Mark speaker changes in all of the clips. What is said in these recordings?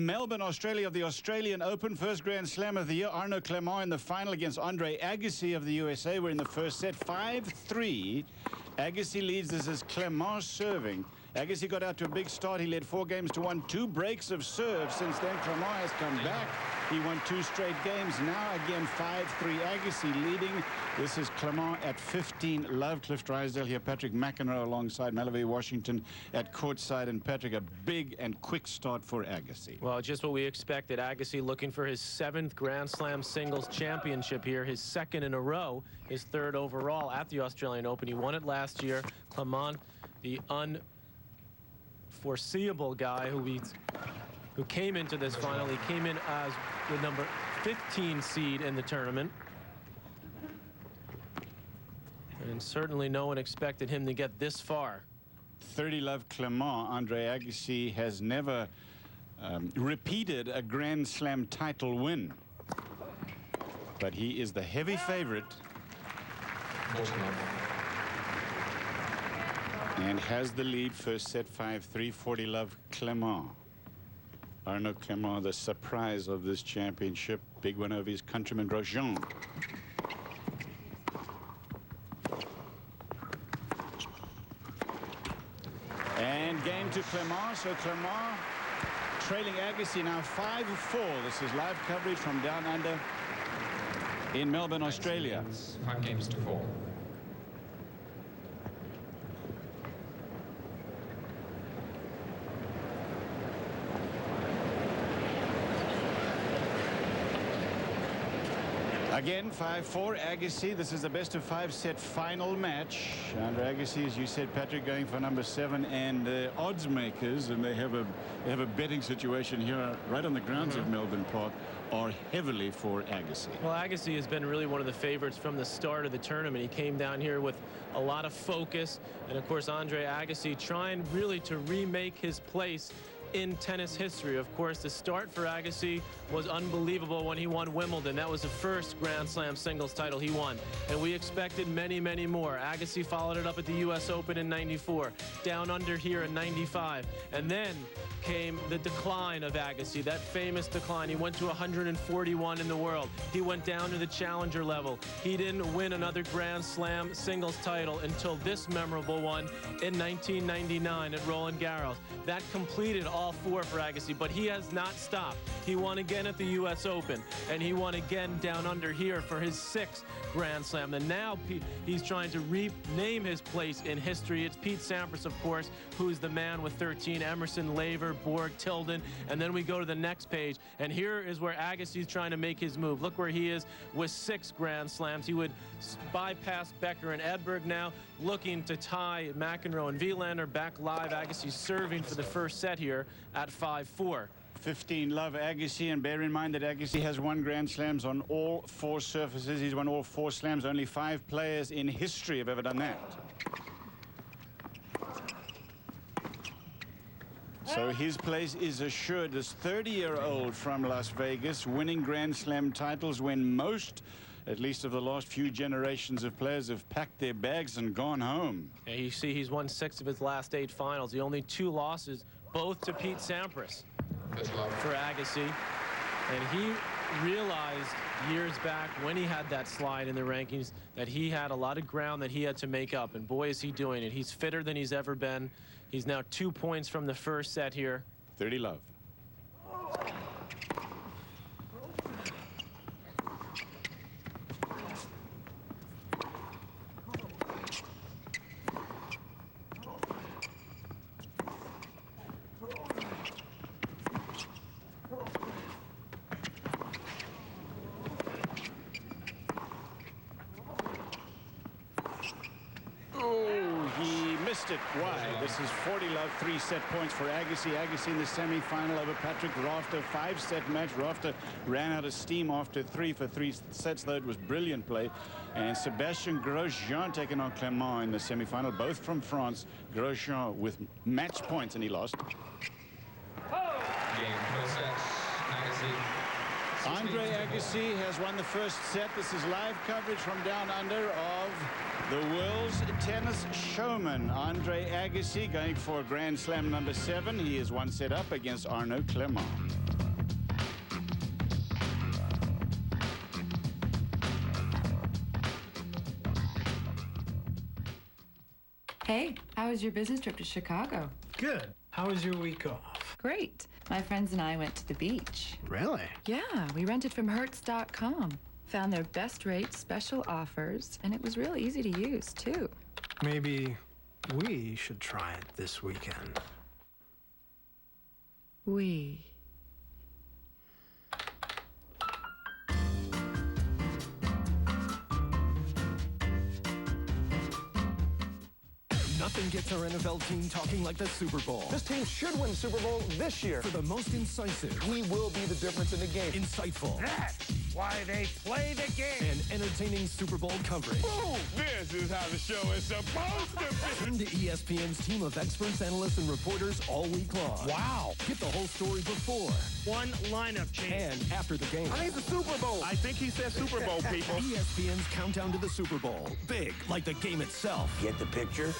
Speaker 1: Melbourne, Australia of the Australian Open, first Grand Slam of the year. Arnaud Clement in the final against Andre Agassi of the USA. We're in the first set, 5-3. Agassi leads. This is Clement serving. Agassi got out to a big start. He led 4 games to 1. 2 breaks of serve. Since then, Clement has come back. He won 2 straight games. Now again, 5-3. Agassi leading. This is Clement at 15. Love Cliff Drysdale here. Patrick McEnroe alongside Malawi Washington at courtside. And Patrick, a big and quick start for Agassi.
Speaker 2: Well, just what we expected. Agassi looking for his 7th Grand Slam singles championship here. His 2nd in a row. His 3rd overall at the Australian Open. He won it last year. Clement, the unforeseeable guy who came into this final. He came in as the number 15 seed in the tournament. And certainly no one expected him to get this far.
Speaker 1: 30 love Clement. Andre Agassi has never repeated a Grand Slam title win. But he is the heavy favorite. And has the lead. First set 5-3. 40 love Clement. Arnaud Clement, the surprise of this championship. Big one over his countryman Grosjean. And game to Clement. So Clement trailing Agassi now 5-4. This is live coverage from down under in Melbourne, Australia.
Speaker 3: 5 games to 4.
Speaker 1: Again, 5-4, Agassi. This is the best of 5 set final match. Andre Agassi, as you said, Patrick, going for number 7, and odds makers, and they have a betting situation here right on the grounds of Melbourne Park, are heavily for Agassi.
Speaker 2: Well, Agassi has been really one of the favorites from the start of the tournament. He came down here with a lot of focus, and of course Andre Agassi trying really to remake his place in tennis history. Of course, the start for Agassi was unbelievable when he won Wimbledon. That was the first Grand Slam singles title he won, and we expected many, many more. Agassi followed it up at the US Open in '94, down under here in '95, and then came the decline of Agassi, that famous decline. He went to 141 in the world. He went down to the challenger level. He didn't win another Grand Slam singles title until this memorable one in 1999 at Roland Garros. That completed all 4 for Agassi, but he has not stopped. He won again at the US Open, and he won again down under here for his 6th Grand Slam. And now he's trying to rename his place in history. It's Pete Sampras, of course, who's the man with 13, Emerson, Laver, Borg, Tilden, and then we go to the next page, and here is where Agassi's trying to make his move. Look where he is with 6 Grand Slams. He would bypass Becker and Edberg now, looking to tie McEnroe and Wielander. Back live, Agassi serving for the first set here at 5-4.
Speaker 1: 15 love Agassi, and bear in mind that Agassi has won Grand Slams on all 4 surfaces. He's won all 4 slams. Only 5 players in history have ever done that. So his place is assured. This 30-year-old from Las Vegas winning Grand Slam titles when most, at least of the last few generations of players, have packed their bags and gone home.
Speaker 2: And you see he's won 6 of his last 8 finals. The only 2 losses, both to Pete Sampras for Agassi. And he realized years back when he had that slide in the rankings that he had a lot of ground that he had to make up, and boy is he doing it. He's fitter than he's ever been. He's now 2 points from the first set here.
Speaker 1: 30 love. It wide. This is 40 love, 3 set points for Agassi. Agassi in the semi-final over Patrick Rafter. 5-set match. Rafter ran out of steam after 3 for 3 sets, though it was brilliant play. And Sébastien Grosjean taking on Clement in the semi-final, both from France. Grosjean with match points, and he lost.
Speaker 3: Game first set, Agassi.
Speaker 1: Andre Agassi has won the first set. This is live coverage from down under of the world's tennis showman, Andre Agassi, going for Grand Slam number 7. He is 1 set up against Arnaud Clement.
Speaker 4: Hey, how was your business trip to Chicago?
Speaker 5: Good. How was your week off?
Speaker 4: Great. My friends and I went to the beach.
Speaker 5: Really?
Speaker 4: Yeah, we rented from Hertz.com. Found their best rate special offers, and it was real easy to use, too.
Speaker 5: Maybe we should try it this weekend.
Speaker 4: We.
Speaker 6: Nothing gets our NFL team talking like the Super Bowl.
Speaker 7: This team should win the Super Bowl this year.
Speaker 6: For the most incisive,
Speaker 7: We will be the difference in the game.
Speaker 6: insightful,
Speaker 8: That's why they play the game.
Speaker 6: and entertaining Super Bowl coverage.
Speaker 8: Ooh, this is how the show is supposed to be.
Speaker 6: Turn to ESPN's team of experts, analysts, and reporters all week long.
Speaker 8: Wow.
Speaker 6: Get the whole story before
Speaker 8: One lineup change.
Speaker 6: and after the game.
Speaker 7: I think it's the Super Bowl.
Speaker 8: I think he said Super Bowl, people.
Speaker 6: ESPN's countdown to the Super Bowl. Big, like the game itself.
Speaker 7: Get the picture?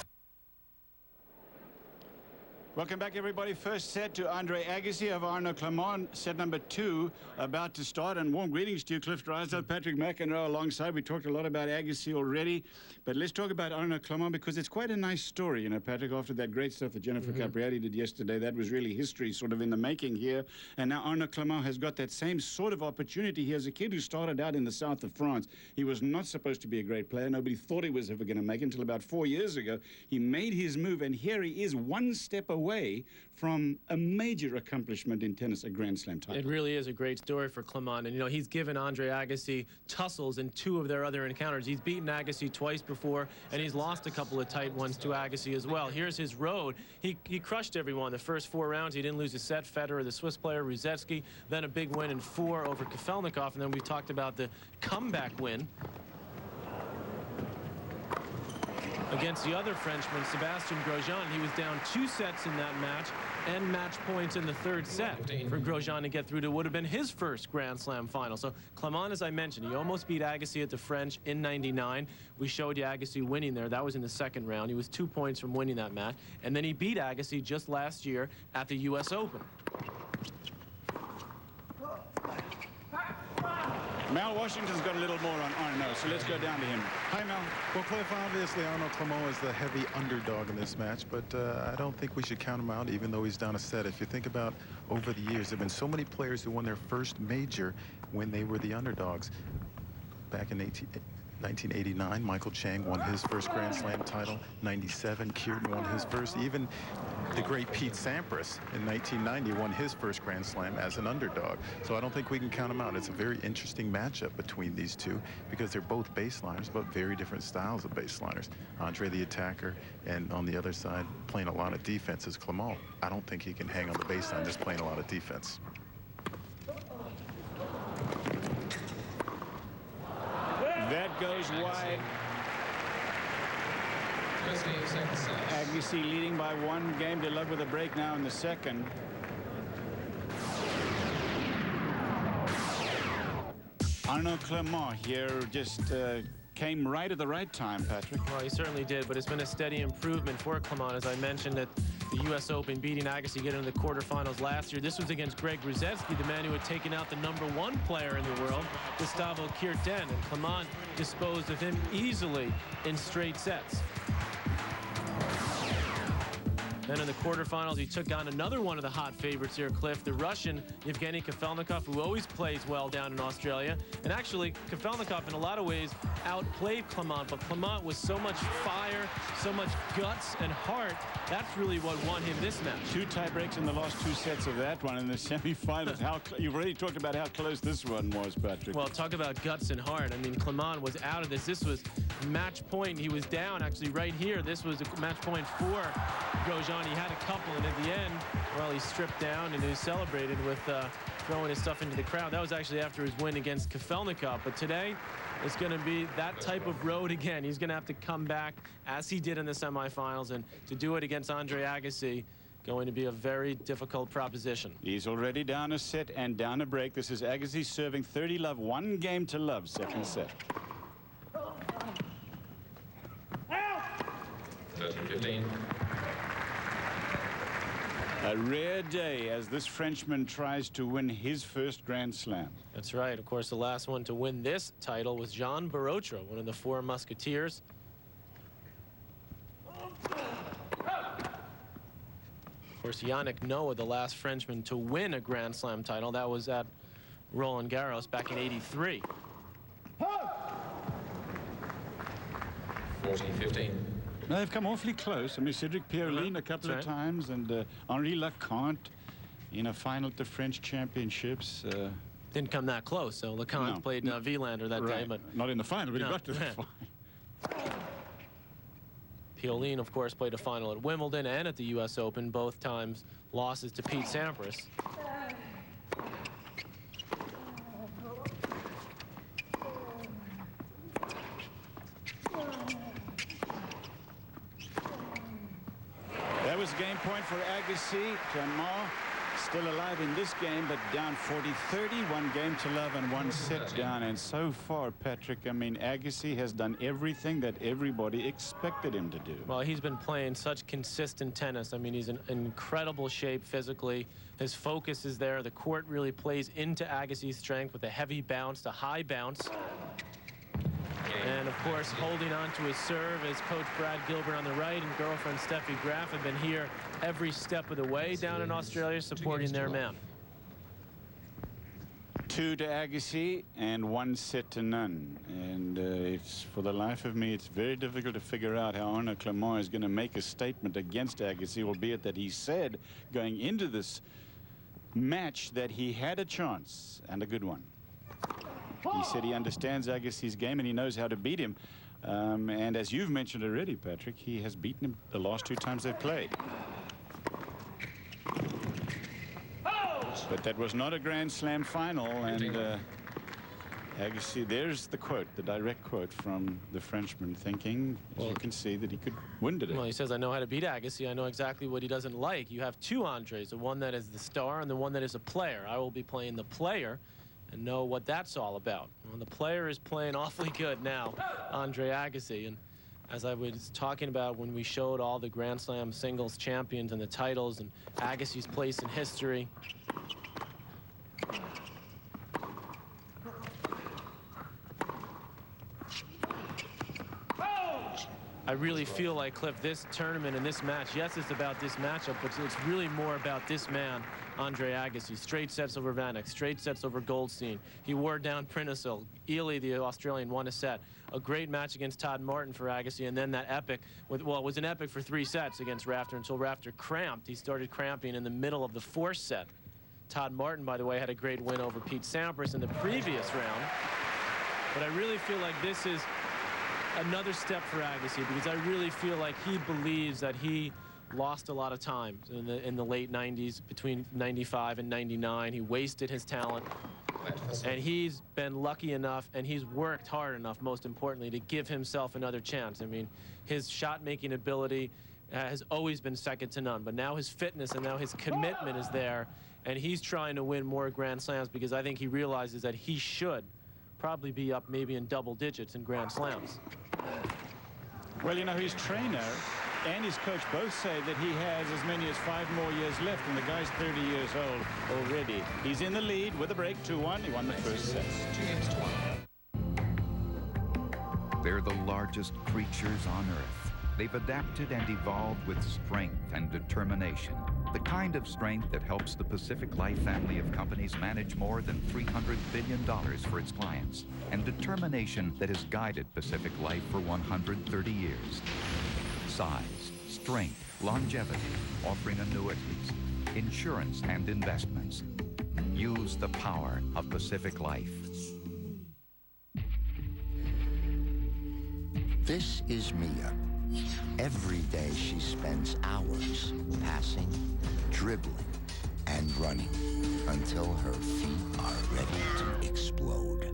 Speaker 1: Welcome back, everybody. First set to Andre Agassi of Arnaud Clement. Set number 2 about to start. And warm greetings to you, Cliff Drysdale, Patrick McEnroe alongside. We talked a lot about Agassi already. But let's talk about Arnaud Clement because it's quite a nice story, you know, Patrick, after that great stuff that Jennifer Capriati did yesterday. That was really history sort of in the making here. And now Arnaud Clement has got that same sort of opportunity. He has a kid who started out in the south of France. He was not supposed to be a great player. Nobody thought he was ever going to make it until about 4 years ago. He made his move, and here he is one step away from a major accomplishment in tennis, a Grand Slam title.
Speaker 2: It really is a great story for Clement. And, you know, he's given Andre Agassi tussles in 2 of their other encounters. He's beaten Agassi twice before, and he's lost a couple of tight ones to Agassi as well. Here's his road. He crushed everyone. The first 4 rounds, he didn't lose a set. Federer, the Swiss player, Ruzetsky, then a big win in 4 over Kafelnikov, and then we talked about the comeback win against the other Frenchman, Sébastien Grosjean. He was down 2 sets in that match and match points in the 3rd set for Grosjean to get through to would have been his first Grand Slam final. So Clement, as I mentioned, he almost beat Agassi at the French in '99. We showed you Agassi winning there. That was in the 2nd round. He was 2 points from winning that match. And then he beat Agassi just last year at the U.S. Open.
Speaker 1: Mel Washington's got a little more on Arnaud, so let's go down to him. Hi, Mel.
Speaker 9: Well, Cliff, obviously Arnaud Clement is the heavy underdog in this match, but I don't think we should count him out, even though he's down a set. If you think about over the years, there have been so many players who won their first major when they were the underdogs. Back in 1989, Michael Chang won his first Grand Slam title. 97, Kieran won his first. Even the great Pete Sampras in 1990 won his first Grand Slam as an underdog. So I don't think we can count him out. It's a very interesting matchup between these two because they're both baseliners, but very different styles of baseliners. Andre the attacker, and on the other side, playing a lot of defense is Clement. I don't think he can hang on the baseline just playing a lot of defense.
Speaker 1: That goes wide.
Speaker 3: First game, second set.
Speaker 1: Agassi leading by 1 game to love with a break now in the 2nd. Arnaud Clement here just came right at the right time, Patrick.
Speaker 2: Well, he certainly did, but it's been a steady improvement for Clement, as I mentioned, at the U.S. Open, beating Agassi, getting into the quarterfinals last year. This was against Greg Ruzetsky, the man who had taken out the #1 player in the world, Gustavo Kuerten, and Clement disposed of him easily in straight sets. Then in the quarterfinals, he took on another one of the hot favorites here, Cliff, the Russian Evgeny Kafelnikov, who always plays well down in Australia. And actually, Kafelnikov, in a lot of ways, outplayed Clement, but Clement with so much fire, so much guts and heart, that's really what won him this match.
Speaker 1: 2 tie breaks in the last 2 sets of that one in the semifinals. You've already talked about how close this one was, Patrick.
Speaker 2: Well, talk about guts and heart. I mean, Clement was out of this. This was match point. He was down, actually, right here. This was a match point for Grosjean. He had a couple, and at the end, well, he stripped down and he celebrated with throwing his stuff into the crowd. That was actually after his win against Kafelnikov. But today, it's going to be that type of road again. He's going to have to come back as he did in the semifinals, and to do it against Andre Agassi, going to be a very difficult proposition.
Speaker 1: He's already down a set and down a break. This is Agassi serving 30 love, 1 game to love, 2nd set.
Speaker 3: 13-15.
Speaker 1: A rare day as this Frenchman tries to win his first Grand Slam.
Speaker 2: That's right. Of course, the last one to win this title was Jean Barotra, one of the 4 Musketeers. Of course, Yannick Noah, the last Frenchman to win a Grand Slam title. That was at Roland Garros back in '83.
Speaker 3: 40-15.
Speaker 1: No, they've come awfully close. I mean, Cedric Pierlin a couple of times, and Henri Lecomte in a final at the French Championships.
Speaker 2: Didn't come that close, so Lecomte played Wielander that day, but
Speaker 1: not in the final, but he got to the final.
Speaker 2: Pierlin, of course, played a final at Wimbledon and at the U.S. Open, both times losses to Pete Sampras.
Speaker 1: That was a game point for Agassi. Clement still alive in this game, but down 40-30, 1 game to love and 1 set down. And so far, Patrick, I mean, Agassi has done everything that everybody expected him to do.
Speaker 2: Well, he's been playing such consistent tennis. I mean, he's in incredible shape physically. His focus is there. The court really plays into Agassi's strength with a heavy bounce, a high bounce. And, of course, holding on to his serve is Coach Brad Gilbert on the right, and girlfriend Steffi Graf have been here every step of the way down in Australia supporting their man.
Speaker 1: 2 to Agassi and 1 set to none. And it's, for the life of me, it's very difficult to figure out how Arnaud Clement is going to make a statement against Agassi, albeit that he said going into this match that he had a chance, and a good one. He said he understands Agassi's game and he knows how to beat him. And as you've mentioned already, Patrick, he has beaten him the last 2 times they've played. But that was not a Grand Slam final. And Agassi, there's the quote, the direct quote from the Frenchman, thinking, as you can see, that he could win today.
Speaker 2: Well, he says, I know how to beat Agassi. I know exactly what he doesn't like. You have 2 Andres, the one that is the star and the one that is a player. I will be playing the player and know what that's all about. Well, the player is playing awfully good now, Andre Agassi. And as I was talking about when we showed all the Grand Slam singles champions and the titles and Agassi's place in history, I really feel like, Cliff, this tournament and this match, yes, it's about this matchup, but it's really more about this man, Andre Agassi. Straight sets over Vanek, straight sets over Goldstein. He wore down Prinisil. Ely, the Australian, won a set. A great match against Todd Martin for Agassi, and then that epic, well, it was an epic for 3 sets against Rafter until Rafter cramped. He started cramping in the middle of the 4th set. Todd Martin, by the way, had a great win over Pete Sampras in the previous round. But I really feel like this is another step for Agassi, because I really feel like he believes that he lost a lot of time in the late 90s, between 95 and 99. He wasted his talent, and he's been lucky enough, and he's worked hard enough, most importantly, to give himself another chance. I mean, his shot-making ability has always been second to none, but now his fitness and now his commitment is there, and he's trying to win more Grand Slams, because I think he realizes that he should probably be up maybe in double digits in Grand Slams.
Speaker 1: Well, you know, his trainer and his coach both say that he has as many as 5 more years left, and the guy's 30 years old already. He's in the lead with a break, 2-1. He won the first set.
Speaker 3: 2 games to 1.
Speaker 10: They're the largest creatures on Earth. They've adapted and evolved with strength and determination. The kind of strength that helps the Pacific Life family of companies manage more than $300 billion for its clients. And determination that has guided Pacific Life for 130 years. Size, strength, longevity, offering annuities, insurance and investments. Use the power of Pacific Life.
Speaker 11: This is Mia. Every day she spends hours passing, dribbling, and running until her feet are ready to explode.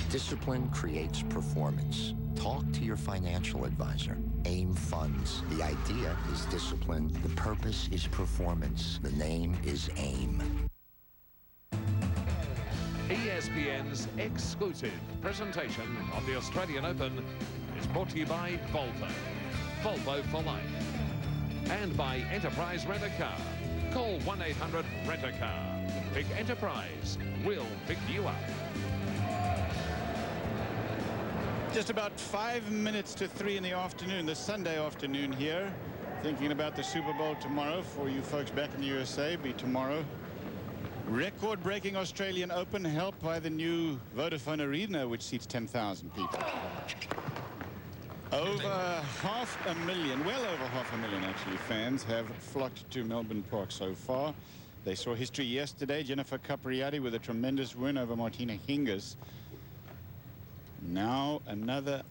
Speaker 11: Discipline creates performance. Talk to your financial advisor. AIM Funds. The idea is discipline. The purpose is performance. The name is AIM.
Speaker 12: ESPN's exclusive presentation of the Australian Open is brought to you by Volvo. Volvo for life. And by Enterprise Rent-A-Car. Call 1-800-RENT-A-CAR. Pick Enterprise. We'll pick you up.
Speaker 1: Just about 5 minutes to 3 in the afternoon, the Sunday afternoon here. Thinking about the Super Bowl tomorrow for you folks back in the USA. Be tomorrow. Record-breaking Australian Open helped by the new Vodafone Arena, which seats 10,000 people. Over 500,000, well over 500,000 actually, fans have flocked to Melbourne Park so far. They saw history yesterday. Jennifer Capriati with a tremendous win over Martina Hingis. Now another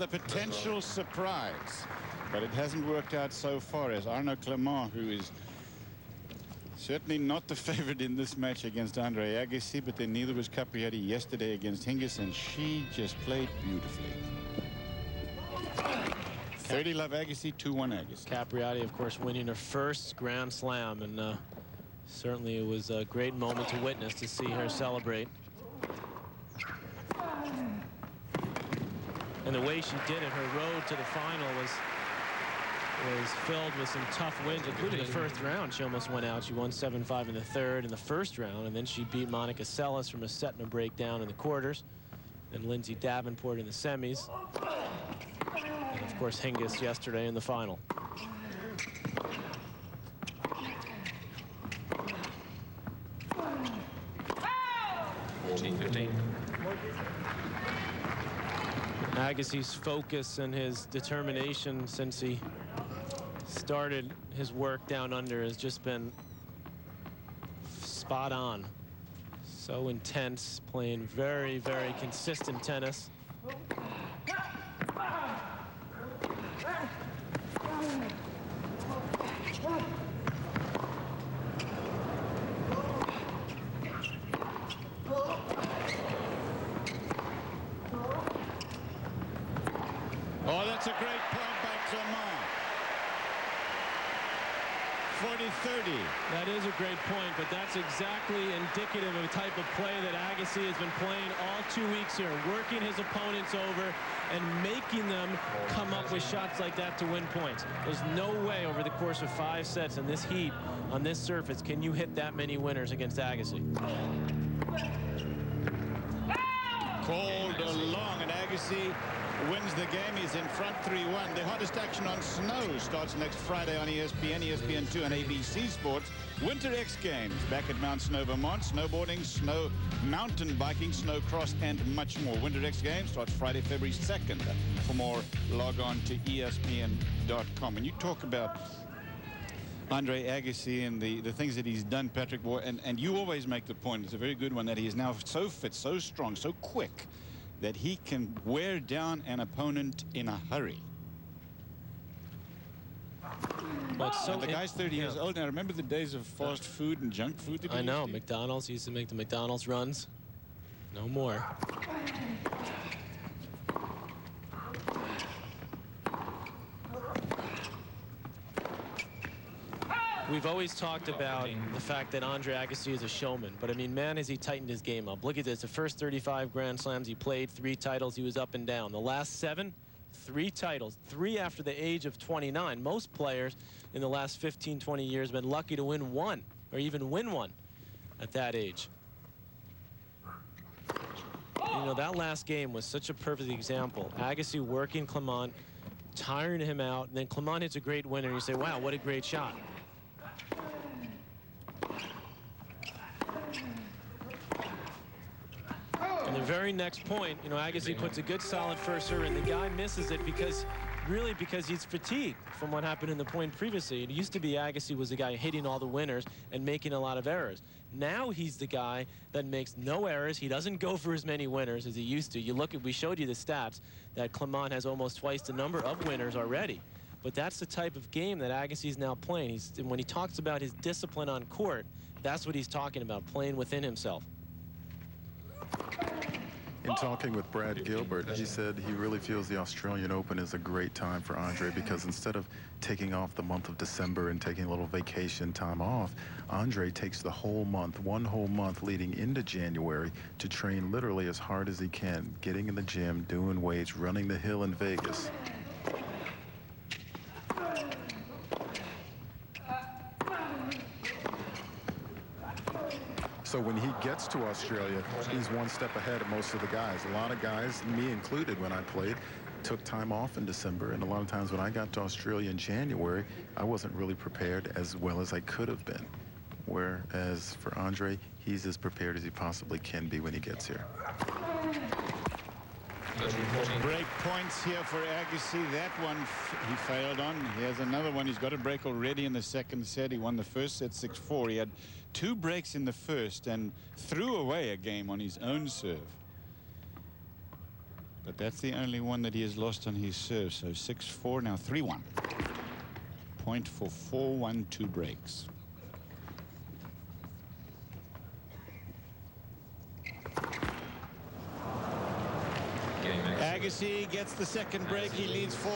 Speaker 1: potential surprise, but it hasn't worked out so far, as Arnaud Clement, who is certainly not the favorite in this match against Andre Agassi, but then neither was Capriati yesterday against Hingis, and she just played beautifully. 30-love Agassi, 2-1 Agassi.
Speaker 2: Capriati, of course, winning her first Grand Slam, and certainly it was a great moment to witness, to see her celebrate. And the way she did it, her road to the final was filled with some tough wins, including the first round. She almost went out. She won 7-5 in the third in the first round, and then she beat Monica Seles from a set and a breakdown in the quarters, and Lindsay Davenport in the semis, and of course Hingis yesterday in the final. Agassi's focus and his determination since he started his work down under has just been spot on. So intense, playing very, very consistent tennis.
Speaker 1: Oh, that's a great point by Clement. 40-30.
Speaker 2: That is a great point, but that's exactly indicative of the type of play that Agassi has been playing all 2 weeks here, working his opponents over and making them come up with shots like that to win points. There's no way over the course of 5 sets in this heat, on this surface, can you hit that many winners against Agassi.
Speaker 1: Called along, and Agassi wins the game. He's in front 3-1. The hottest action on snow starts next Friday on ESPN, ESPN2 and ABC Sports. Winter X Games back at Mount Snow, Vermont. Snowboarding, snow mountain biking, snow cross, and much more. Winter X Games starts Friday, February 2nd. For more, log on to ESPN.com. And you talk about Andre Agassi and the things that he's done, Patrick, and you always make the point, it's a very good one, that he is now so fit, so strong, so quick, that he can wear down an opponent in a hurry.
Speaker 2: But so
Speaker 1: the guy's 30 years old now. Remember the days of fast food and junk food that he
Speaker 2: I know.
Speaker 1: used to eat?
Speaker 2: McDonald's used to make the McDonald's runs. No more. We've always talked about the fact that Andre Agassi is a showman, but I mean, man, has he tightened his game up. Look at this, the first 35 Grand Slams he played, 3 titles, he was up and down. The last 7, 3 titles, 3 after the age of 29. Most players in the last 15, 20 years have been lucky to win 1 or even win 1 at that age. You know, that last game was such a perfect example. Agassi working Clement, tiring him out, and then Clement hits a great winner, and you say, wow, what a great shot. And the very next point, you know, Agassi puts a good solid first serve, and the guy misses it because he's fatigued from what happened in the point previously. It used to be Agassi was the guy hitting all the winners and making a lot of errors. Now he's the guy that makes no errors. He doesn't go for as many winners as he used to. You look at, we showed you the stats that Clement has almost twice the number of winners already. But that's the type of game that Agassi's now playing. When he talks about his discipline on court, that's what he's talking about, playing within himself.
Speaker 9: In talking with Brad Gilbert, he said he really feels the Australian Open is a great time for Andre because instead of taking off the month of December and taking a little vacation time off, Andre takes the whole month, one whole month leading into January to train literally as hard as he can, getting in the gym, doing weights, running the hill in Vegas. So when he gets to Australia, he's one step ahead of most of the guys. A lot of guys, me included when I played, took time off in December. And a lot of times when I got to Australia in January, I wasn't really prepared as well as I could have been. Whereas for Andre, he's as prepared as he possibly can be when he gets here.
Speaker 1: Break points here for Agassi. That one he failed on. He has another one. He's got a break already in the second set. He won the first set 6-4. He had 2 breaks in the first and threw away a game on his own serve. But that's the only one that he has lost on his serve. So 6-4, now 3-1. Point for 4-1, 2 breaks. Agassi gets the second break. He leads 4-1,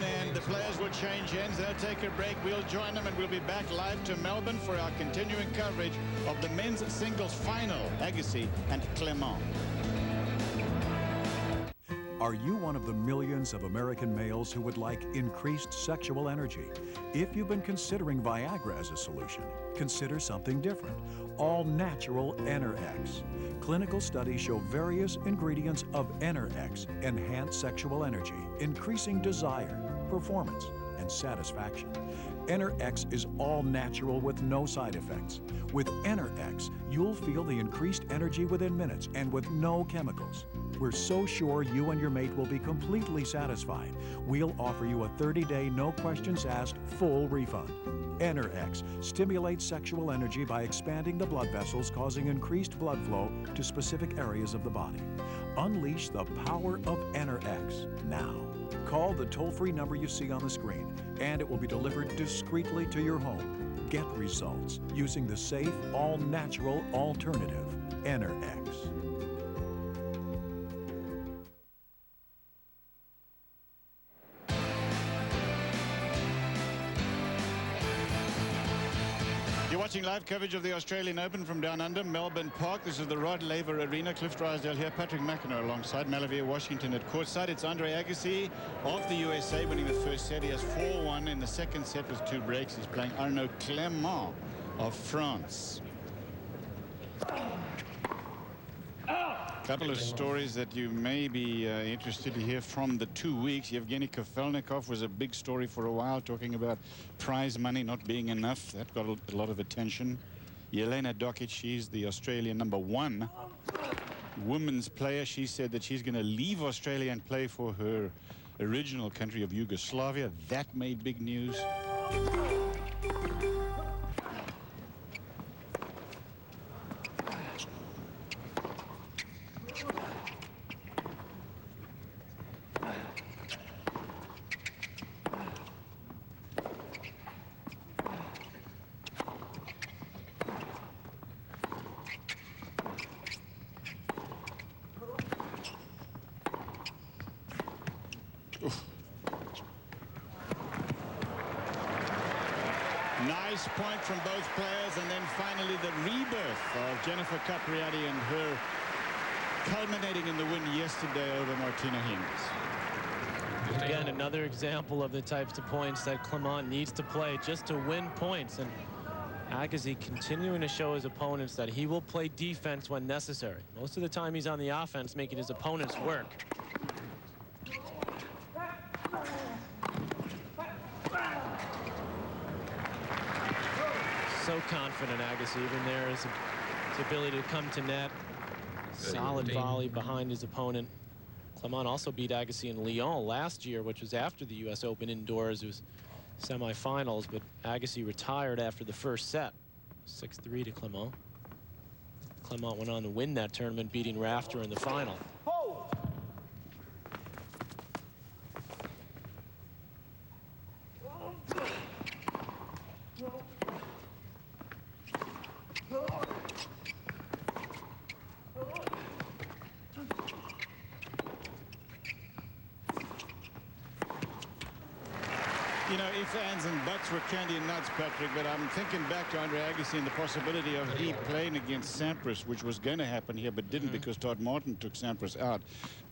Speaker 1: and the players will change ends. They'll take a break. We'll join them, and we'll be back live to Melbourne for our continuing coverage of the men's singles final. Agassi and Clement.
Speaker 6: Are you one of the millions of American males who would like increased sexual energy? If you've been considering Viagra as a solution, consider something different. All-natural Enerx. Clinical studies show various ingredients of Enerx enhance sexual energy, increasing desire, performance, and satisfaction. Enerx is all natural with no side effects. With Enerx, you'll feel the increased energy within minutes and with no chemicals. We're so sure you and your mate will be completely satisfied. We'll offer you a 30-day, no questions asked, full refund. Enerx stimulates sexual energy by expanding the blood vessels, causing increased blood flow to specific areas of the body. Unleash the power of Enerx now. Call the toll-free number you see on the screen, and it will be delivered discreetly to your home. Get results using the safe, all-natural alternative, Enerx.
Speaker 1: You're watching live coverage of the Australian Open from down under Melbourne Park. This is the Rod Laver Arena. Cliff Drysdale here, Patrick McEnroe alongside Malavia Washington at courtside. It's Andre Agassi of the USA winning the first set. He has 4-1 in the second set with 2 breaks. He's playing Arnaud Clement of France. A couple of stories that you may be interested to hear from the 2 weeks. Yevgeny Kafelnikov was a big story for a while, talking about prize money not being enough. That got a lot of attention. Jelena Dokic, she's the Australian #1 women's player. She said that she's going to leave Australia and play for her original country of Yugoslavia. That made big news. Nice point from both players, and then finally the rebirth of Jennifer Capriati and her culminating in the win yesterday over Martina Hingis.
Speaker 2: Again, another example of the types of points that Clement needs to play just to win points. And Agassi continuing to show his opponents that he will play defense when necessary. Most of the time he's on the offense, making his opponents work. So confident, Agassi, even there, his ability to come to net. Solid volley behind his opponent. Clement also beat Agassi in Lyon last year, which was after the U.S. Open indoors. It was semifinals, but Agassi retired after the first set. 6-3 to Clement. Clement went on to win that tournament, beating Rafter in the final.
Speaker 1: You know, ifs, ands, and buts were candy and nuts, Patrick, but I'm thinking back to Andre Agassi and the possibility of he playing against Sampras, which was going to happen here, but didn't because Todd Martin took Sampras out.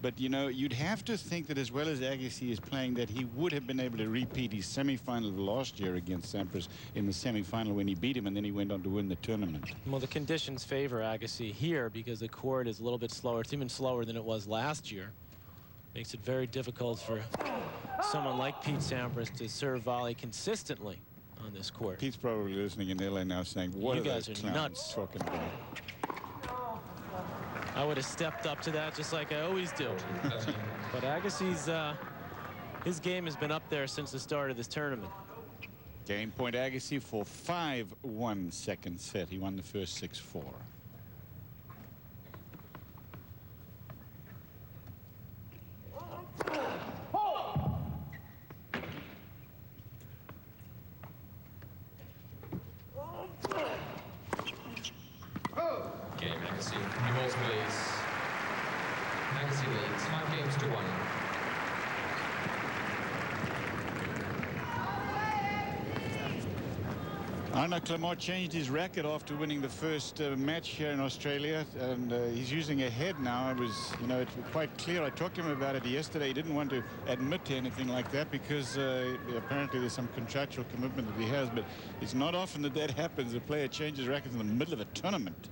Speaker 1: But, you know, you'd have to think that as well as Agassi is playing, that he would have been able to repeat his semi-final of last year against Sampras in the semi-final when he beat him, and then he went on to win the tournament.
Speaker 2: Well, the conditions favor Agassi here because the court is a little bit slower. It's even slower than it was last year. Makes it very difficult for someone like Pete Sampras to serve volley consistently on this court.
Speaker 1: Pete's probably listening in LA now saying, what
Speaker 2: you
Speaker 1: are
Speaker 2: guys
Speaker 1: those
Speaker 2: are
Speaker 1: clowns
Speaker 2: nuts
Speaker 1: talking about?
Speaker 2: I would have stepped up to that just like I always do. But Agassi's his game has been up there since the start of this tournament.
Speaker 1: Game point Agassi for 5-1 second set. He won the first 6-4.
Speaker 3: Game Agassi. New balls, please. Agassi leads 5 games to 1.
Speaker 1: Arnaud Clement changed his racket after winning the first match here in Australia, and he's using a head now. It was, you know, it's quite clear. I talked to him about it yesterday. He didn't want to admit to anything like that because apparently there's some contractual commitment that he has, but it's not often that that happens. A player changes rackets in the middle of a tournament.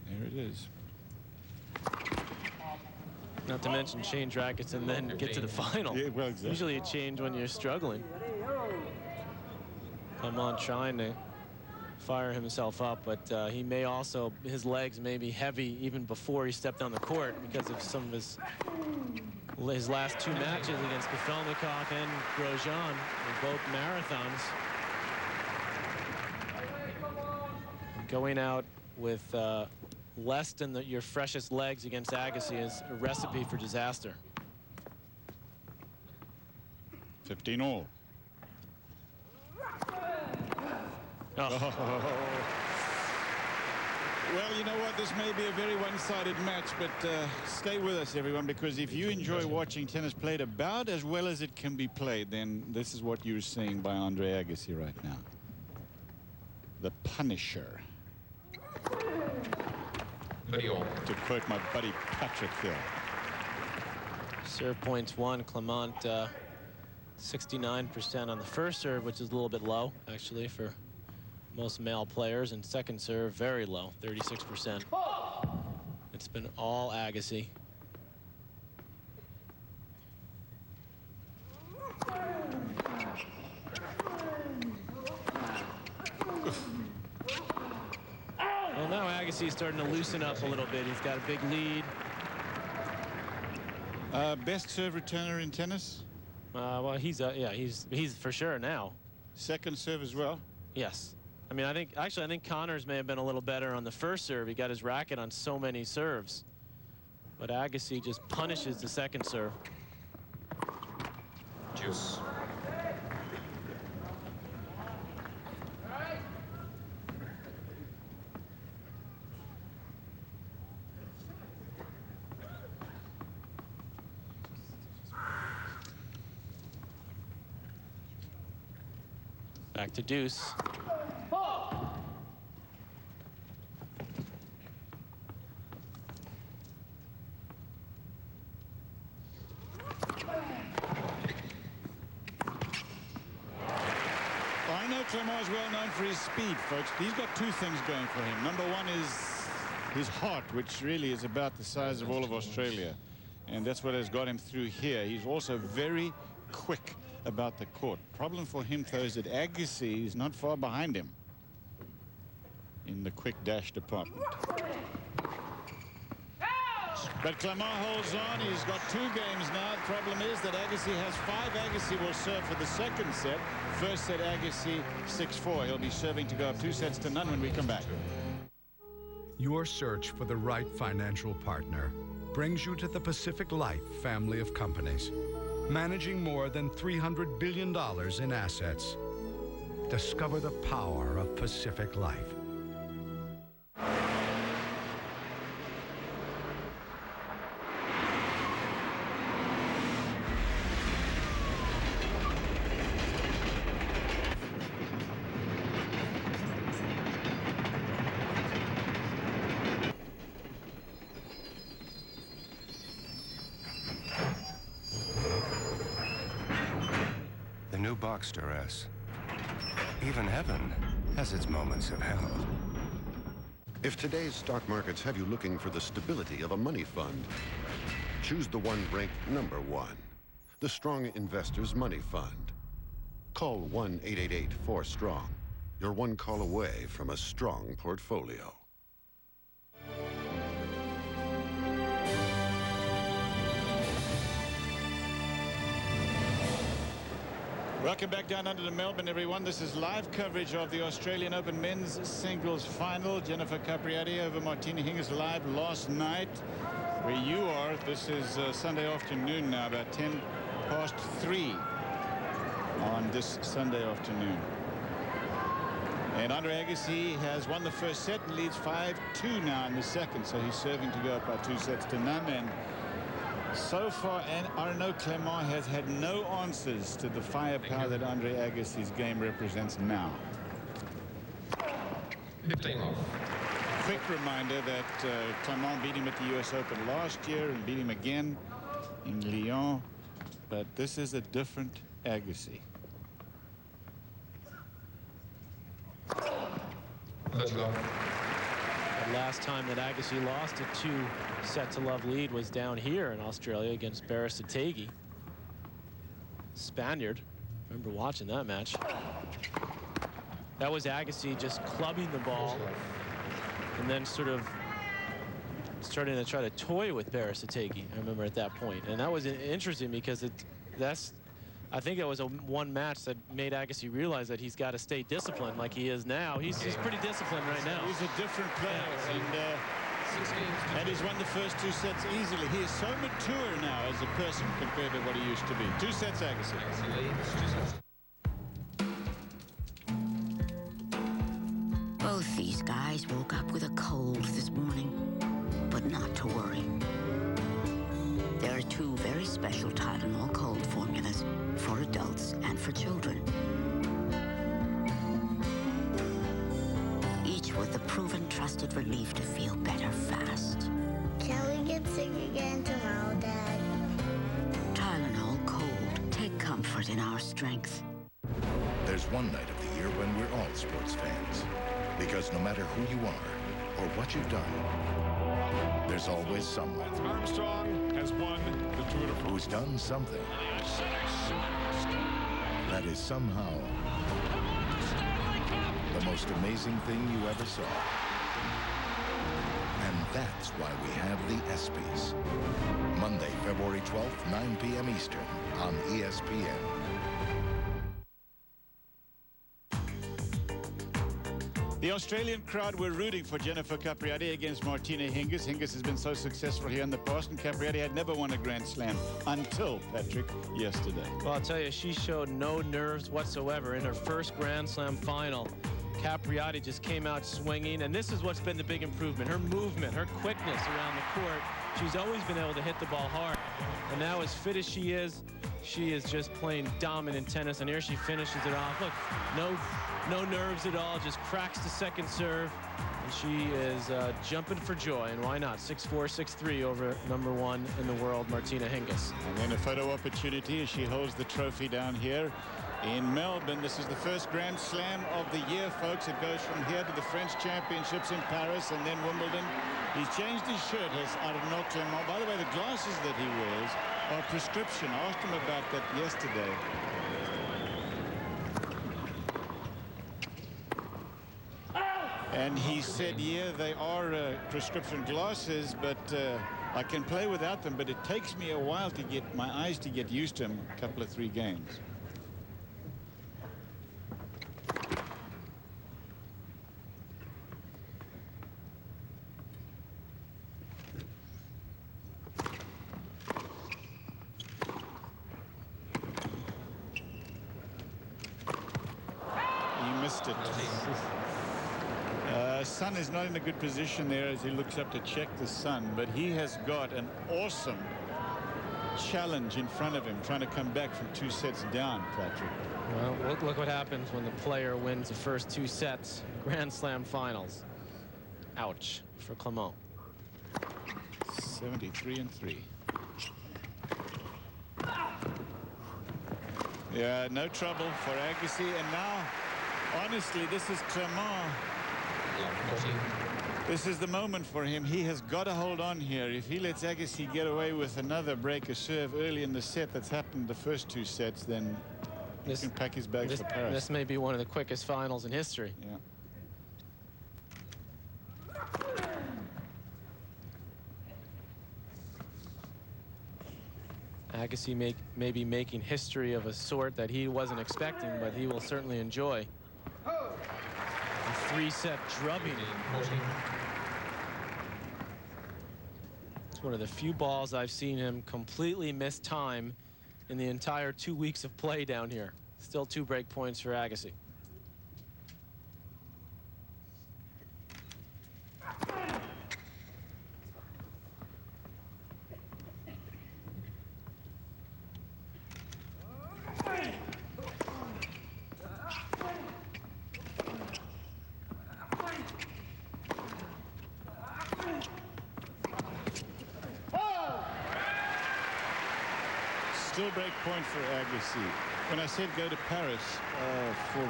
Speaker 1: There it is.
Speaker 2: Not to mention change rackets and then get to the final.
Speaker 1: Yeah, well, exactly.
Speaker 2: Usually you change when you're struggling. Clement trying to fire himself up, but he may also, his legs may be heavy even before he stepped on the court because of some of his last 2 matches against Kafelnikov and Grosjean, both marathons. Going out with less than your freshest legs against Agassi is a recipe for disaster.
Speaker 1: 15 all.
Speaker 2: Oh.
Speaker 1: Well, you know what? This may be a very one-sided match, but stay with us, everyone, because if you enjoy watching tennis played about as well as it can be played, then this is what you're seeing by Andre Agassi right now. The Punisher. To quote my buddy Patrick here.
Speaker 2: Serve points 1. Clement 69% on the first serve, which is a little bit low, actually, for most male players. And second serve, very low, 36%. It's been all Agassi. Well, now Agassi's starting to loosen up a little bit. He's got a big lead.
Speaker 1: Best serve returner in tennis?
Speaker 2: Well, he's for sure now.
Speaker 1: Second serve as well?
Speaker 2: Yes. I mean, I think Connors may have been a little better on the first serve. He got his racket on so many serves. But Agassi just punishes the second serve.
Speaker 3: Juice.
Speaker 2: Back to deuce.
Speaker 1: Arnaud Clement is well known for his speed, folks. He's got 2 things going for him. Number 1 is his heart, which really is about the size of all of Australia. And that's what has got him through here. He's also very quick about the court. Problem for him, though, is that Agassi is not far behind him in the quick dash department. But Clement holds on. He's got 2 games now. The problem is that Agassi has 5. Agassi will serve for the second set. First set, Agassi 6-4. He'll be serving to go up 2 sets to none when we come back.
Speaker 13: Your search for the right financial partner brings you to the Pacific Life family of companies, managing more than $300 billion in assets. Discover the power of Pacific Life.
Speaker 14: new Boxster S. Even heaven has its moments of hell.
Speaker 15: If today's stock markets have you looking for the stability of a money fund, choose the one ranked #1, the Strong Investors Money Fund. Call 1-888-4STRONG. You're one call away from a strong portfolio.
Speaker 1: Welcome back down under to Melbourne, everyone. This is live coverage of the Australian Open men's singles final. Jennifer Capriati over Martina Hingis live last night. Where you are, this is Sunday afternoon now, about 3:10 on this Sunday afternoon. And Andre Agassi has won the first set and leads 5-2 now in the second, so he's serving to go up by 2-0. And so far, Arnaud Clement has had no answers to the firepower that Andre Agassi's game represents now.
Speaker 3: 15 off.
Speaker 1: Quick reminder that Clement beat him at the US Open last year and beat him again in Lyon. But this is a different Agassi.
Speaker 3: Let's go.
Speaker 2: The last time that Agassi lost a 2-set-to-love lead was down here in Australia against Berrettini. Spaniard. Remember watching that match. That was Agassi just clubbing the ball and then sort of starting to try to toy with Berrettini. I remember at that point. And that was interesting because I think that was one match that made Agassi realize that he's got to stay disciplined like he is now. He's pretty disciplined right now.
Speaker 1: He's a different player, and he's won the first 2 sets easily. He is so mature now as a person compared to what he used to be. 2 sets, Agassi.
Speaker 16: Both these guys woke up with a cold this morning, but not to worry. There are 2 very special Tylenol cold formulas for adults and for children. Each with the proven trusted relief to feel better fast.
Speaker 17: Can we get sick again tomorrow, Dad?
Speaker 16: Tylenol Cold. Take comfort in our strength.
Speaker 18: There's one night of the year when we're all sports fans. Because no matter who you are or what you've done, there's always someone
Speaker 8: Armstrong has won the Tour de France.
Speaker 18: who's done something that is somehow the most amazing thing you ever saw. And that's why we have the ESPYs. Monday, February 12th, 9 p.m. Eastern on ESPN.
Speaker 1: The Australian crowd were rooting for Jennifer Capriati against Martina Hingis. Hingis has been so successful here in the past, and Capriati had never won a Grand Slam until, Patrick, yesterday.
Speaker 2: Well, I'll tell you, she showed no nerves whatsoever in her first Grand Slam final. Capriati just came out swinging, and this is what's been the big improvement. Her movement, her quickness around the court. She's always been able to hit the ball hard. And now, as fit as she is just playing dominant tennis, and here she finishes it off. Look, no nerves at all, just cracks the second serve, and she is jumping for joy, and why not? 6-4, 6-3 over #1 in the world, Martina Hingis.
Speaker 1: And then a photo opportunity as she holds the trophy down here in Melbourne. This is the first Grand Slam of the year, folks. It goes from here to the French Championships in Paris and then Wimbledon. He's changed his shirt, has Arnaud Clement. By the way, the glasses that he wears are prescription. I asked him about that yesterday. And he said, yeah, they are prescription glasses, but I can play without them, but it takes me a while to get my eyes to get used to them, a couple of 3 games. He missed it. Sun is not in a good position there as he looks up to check the sun, but he has got an awesome challenge in front of him, trying to come back from 2 sets down, Patrick.
Speaker 2: Well, look what happens when the player wins the first 2 sets, Grand Slam finals. Ouch for Clement. 73-3.
Speaker 1: Yeah, no trouble for Agassi. And now, honestly, this is Clement. This is the moment for him. He has got to hold on here. If he lets Agassi get away with another break a serve early in the set, that's happened the first 2 sets, then he can pack his bags for Paris.
Speaker 2: This may be one of the quickest finals in history.
Speaker 1: Yeah.
Speaker 2: Agassi may be making history of a sort that he wasn't expecting, but he will certainly enjoy. A 3-set drubbing. It's one of the few balls I've seen him completely miss time in the entire 2 weeks of play down here. Still 2 break points for Agassi.
Speaker 1: Still break point for Agassi. When I said go to Paris for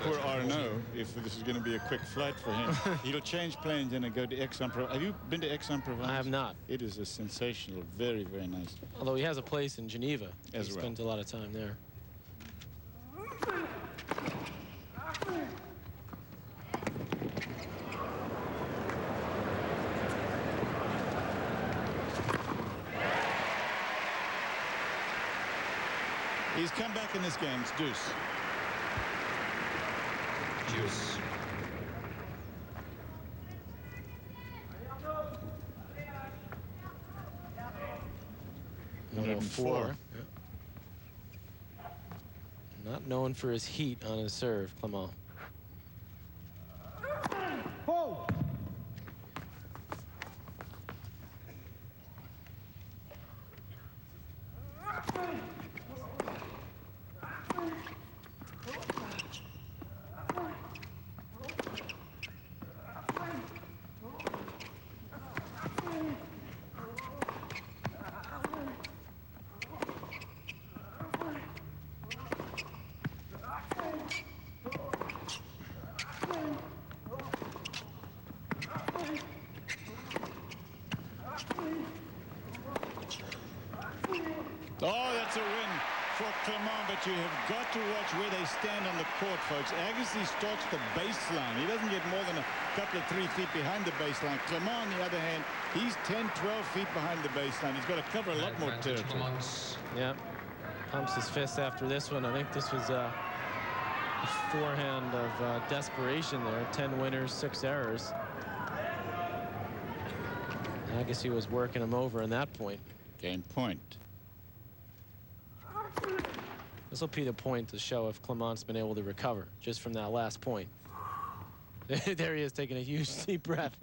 Speaker 1: poor Arnaud, if this is going to be a quick flight for him, he'll change planes and go to Aix-en-Provence. Have you been to Aix-en-Provence?
Speaker 2: I have not.
Speaker 1: It is a sensational, very, very nice.
Speaker 2: Although he has a place in Geneva.
Speaker 1: As
Speaker 2: he
Speaker 1: well.
Speaker 2: spent a lot of time there.
Speaker 1: He's come back in this game. It's deuce.
Speaker 3: Deuce.
Speaker 2: .104. Yeah. Not known for his heat on his serve, Clement.
Speaker 7: Whoa!
Speaker 1: Oh, that's a win for Clement, but you have got to watch where they stand on the court, folks. Agassi starts the baseline. He doesn't get more than a couple of 3 feet behind the baseline. Clement, on the other hand, he's 10, 12 feet behind the baseline. He's got to cover a lot more territory.
Speaker 2: Yeah, pumps his fist after this one. I think this was a forehand of desperation there. 10 winners, 6 errors. Agassi was working him over in that point.
Speaker 1: Game point.
Speaker 2: This will be the point to show if Clement's been able to recover just from that last point. There he is, taking a huge deep breath.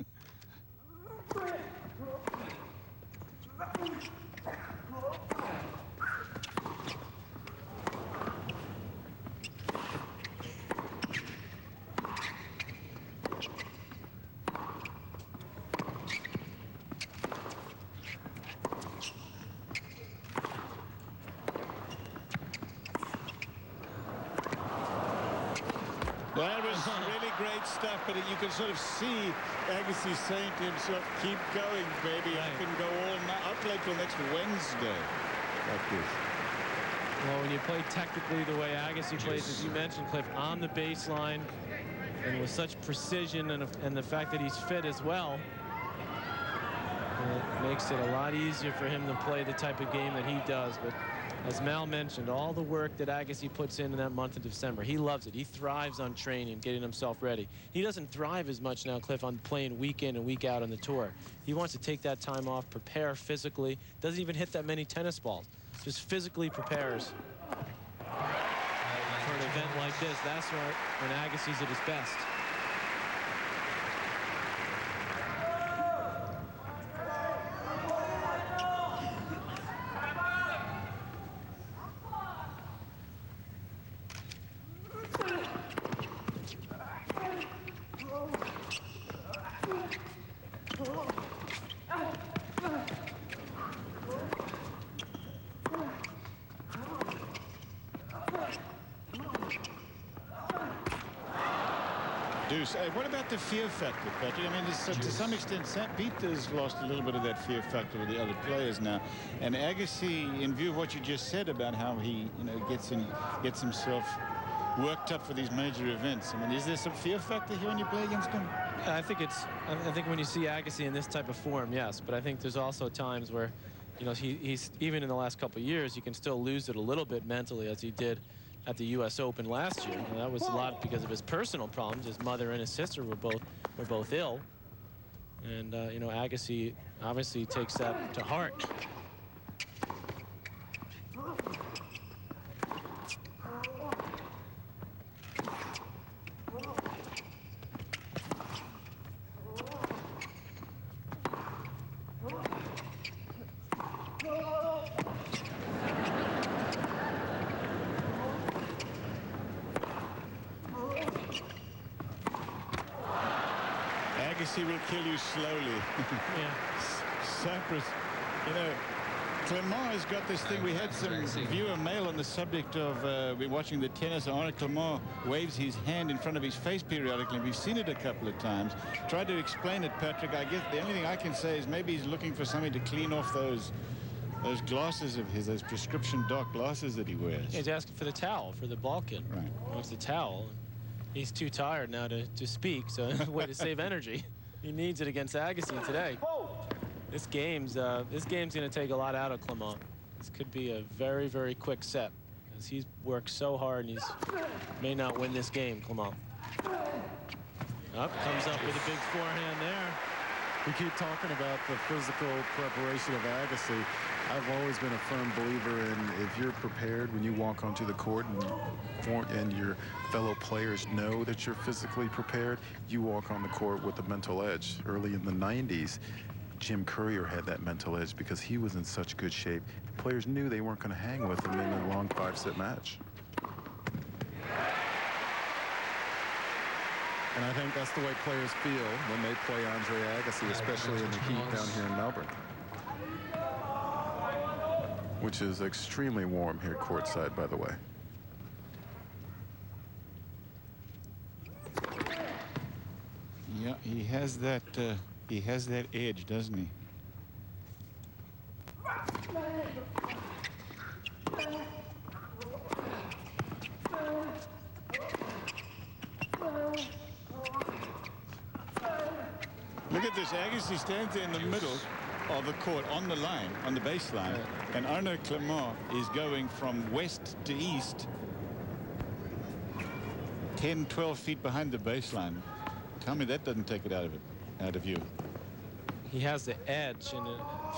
Speaker 1: That was really great stuff, but you can sort of see Agassi saying to himself, keep going, baby. I can go all night. I'll play till next Wednesday like this.
Speaker 2: Well, when you play technically the way Agassi plays, as you mentioned, Cliff, on the baseline and with such precision and the fact that he's fit as well, it makes it a lot easier for him to play the type of game that he does. But as Mal mentioned, all the work that Agassi puts in that month of December, he loves it. He thrives on training, getting himself ready. He doesn't thrive as much now, Cliff, on playing week in and week out on the tour. He wants to take that time off, prepare physically, doesn't even hit that many tennis balls, just physically prepares for an event like this. That's when Agassi's at his best.
Speaker 1: deuce. What about the fear factor, Patrick? I mean, to some extent, St. Peter's lost a little bit of that fear factor with the other players now. And Agassi, in view of what you just said about how he, gets himself worked up for these major events. I mean, is there some fear factor here when you play against him?
Speaker 2: I think when you see Agassi in this type of form, yes. But I think there's also times where, he's even in the last couple of years, he can still lose it a little bit mentally, as he did at the U.S. Open last year. And that was a lot because of his personal problems. His mother and his sister were both ill. And Agassi obviously takes that to heart.
Speaker 1: Agassi will kill you slowly. Cyprus, Clement has got this thing. We had some viewer mail on the subject of we're watching the tennis. Arnaud Clement waves his hand in front of his face periodically. We've seen it a couple of times. Tried to explain it, Patrick. I guess the only thing I can say is maybe he's looking for something to clean off those glasses of his, those prescription dark glasses that he wears.
Speaker 2: He's asking for the towel for the ball kit.
Speaker 1: Right.
Speaker 2: He wants the towel. He's too tired now to speak, so a way to save energy. He needs it against Agassi today. This game's going to take a lot out of Clement. This could be a very, very quick set, as he's worked so hard and may not win this game, Clement. Comes up with a big forehand there.
Speaker 9: We keep talking about the physical preparation of Agassi. I've always been a firm believer in if you're prepared when you walk onto the court and your fellow players know that you're physically prepared, you walk on the court with a mental edge. Early in the 90s, Jim Courier had that mental edge because he was in such good shape. Players knew they weren't going to hang with him in a long 5-set match. And I think that's the way players feel when they play Andre Agassi, especially in the heat down here in Melbourne, which is extremely warm here courtside, by the way.
Speaker 1: Yeah, he has that edge, doesn't he? Look at this. Agassi stands there in the middle of the court on the line, on the baseline, and Arnaud Clement is going from west to east 10, 12 feet behind the baseline. Tell me that doesn't take it out of view.
Speaker 2: He has the edge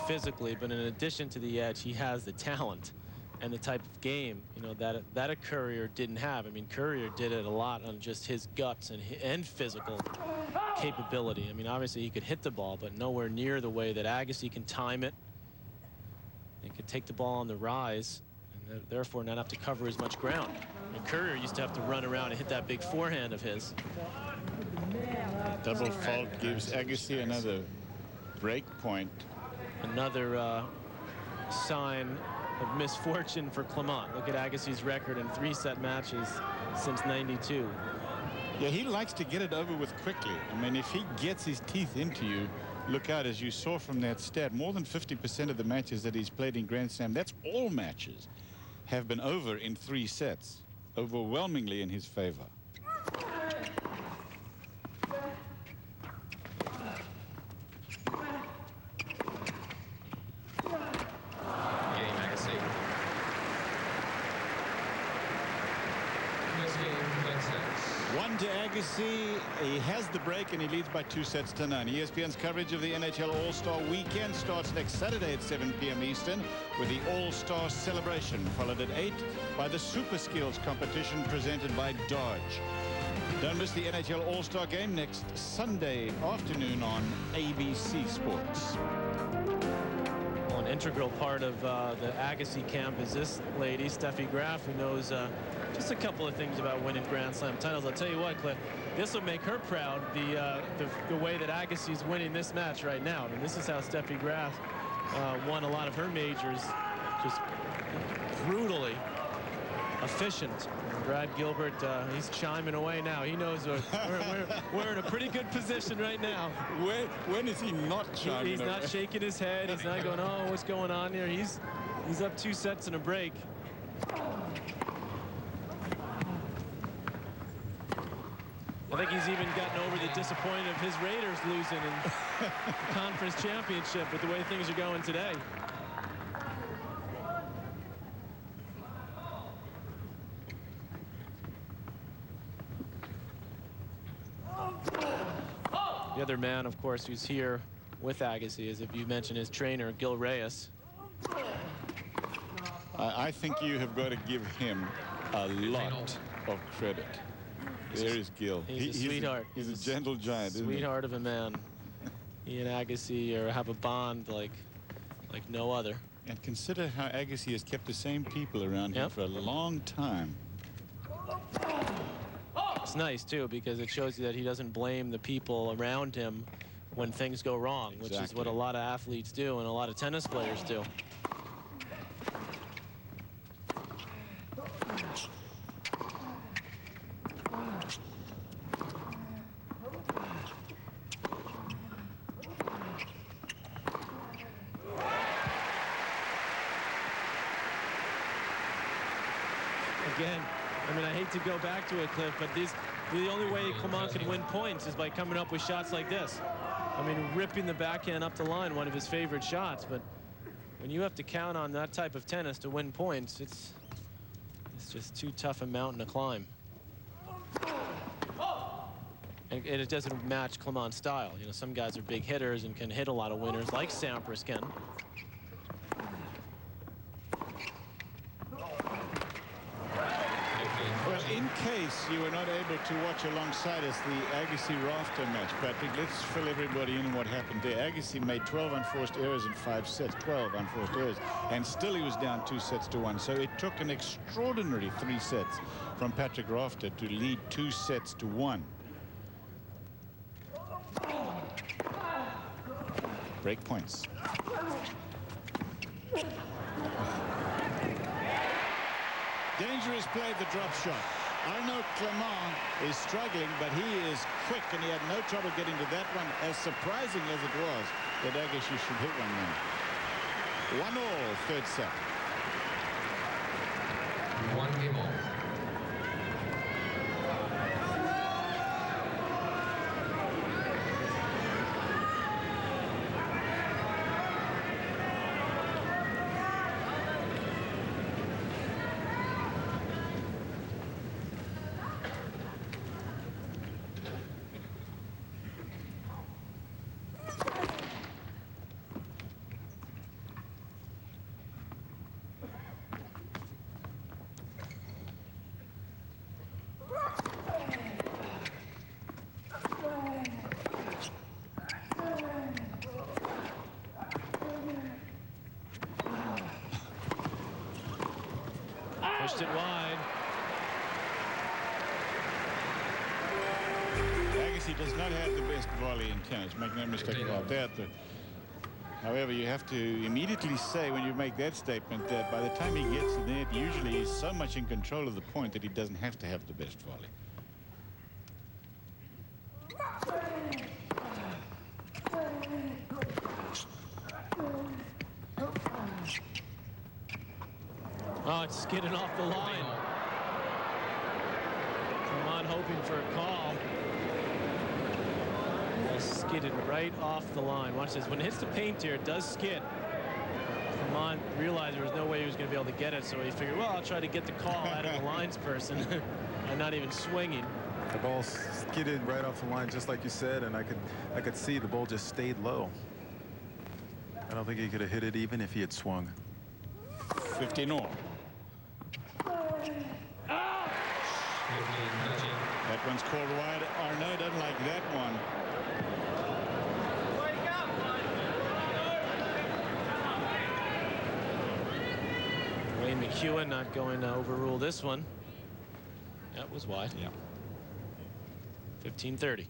Speaker 2: physically, but in addition to the edge, he has the talent and the type of game that a Courier didn't have. I mean, Courier did it a lot on just his guts and physical capability. I mean, obviously he could hit the ball, but nowhere near the way that Agassi can time it. He could take the ball on the rise and therefore not have to cover as much ground. I mean, Courier used to have to run around and hit that big forehand of his.
Speaker 1: Double fault gives Agassi another break point.
Speaker 2: Another sign of misfortune for Clement. Look at Agassi's record in 3-set matches since '92.
Speaker 1: Yeah, he likes to get it over with quickly. I mean, if he gets his teeth into you, look out. As you saw from that stat, more than 50% of the matches that he's played in Grand Slam, that's all matches, have been over in 3 sets, overwhelmingly in his favor. To Agassi, he has the break and he leads by 2-9. ESPN's coverage of the NHL All-Star Weekend starts next Saturday at 7 p.m. Eastern with the All-Star Celebration, followed at 8 by the Super Skills competition presented by Dodge. Don't miss the NHL All-Star Game next Sunday afternoon on ABC Sports.
Speaker 2: Well, an integral part of the Agassi camp is this lady, Steffi Graf, who knows just a couple of things about winning Grand Slam titles. I'll tell you what, Cliff, this will make her proud, the way that Agassi's winning this match right now. I mean, this is how Steffi Graf won a lot of her majors, just brutally. efficient. Brad Gilbert, he's chiming away now. He knows we're in a pretty good position right now.
Speaker 1: When is he not chiming
Speaker 2: He's not shaking his head. He's not going, oh, what's going on here? He's up 2 sets and a break. I think he's even gotten over the disappointment of his Raiders losing in the conference championship with the way things are going today. The other man, of course, who's here with Agassi is, if you mention his trainer, Gil Reyes.
Speaker 1: I think you have got to give him a lot of credit. There is Gil.
Speaker 2: He's a sweetheart.
Speaker 1: He's a gentle giant, isn't he?
Speaker 2: Sweetheart of a man. He and Agassi have a bond like no other.
Speaker 1: And consider how Agassi has kept the same people around him for a long time.
Speaker 2: It's nice, too, because it shows you that he doesn't blame the people around him when things go wrong, which is what a lot of athletes do and a lot of tennis players do. Again, I mean, I hate to go back to it, Cliff, but the only way Clement can win points is by coming up with shots like this. I mean, ripping the backhand up the line, one of his favorite shots, but when you have to count on that type of tennis to win points, it's just too tough a mountain to climb. And it doesn't match Clement's style. You know, some guys are big hitters and can hit a lot of winners, like Sampras can.
Speaker 1: Well, in case you were not able to watch alongside us the Agassi-Rafter match, Patrick, let's fill everybody in what happened there. Agassi made 12 unforced errors in 5 sets, 12 unforced errors, and still he was down 2 sets to 1. So it took an extraordinary 3 sets from Patrick Rafter to lead 2 sets to 1. Break points. Dangerous play, the drop shot. Arnaud Clement is struggling, but he is quick, and he had no trouble getting to that one, as surprising as it was that Agassi should hit one now. 1-1, 3rd set.
Speaker 3: 1 game all.
Speaker 2: Pushed it wide.
Speaker 1: Agassi does not have the best volley in tennis. Make no mistake about that. However, you have to immediately say when you make that statement that by the time he gets to the net, usually he's so much in control of the point that he doesn't have to have the best volley.
Speaker 2: Oh, it's skidding off the line. Clement hoping for a call. Well, skidded right off the line. Watch this. When it hits the paint here, it does skid. Clement realized there was no way he was going to be able to get it, so he figured, well, I'll try to get the call out of the linesperson and not even swinging.
Speaker 9: The ball skidded right off the line, just like you said, and I could see the ball just stayed low. I don't think he could have hit it even if he had swung.
Speaker 1: 15-all. That one's called wide. Arnaud doesn't like that one.
Speaker 2: Wayne McEwen not going to overrule this one. That was wide.
Speaker 1: Yeah.
Speaker 2: 15-30.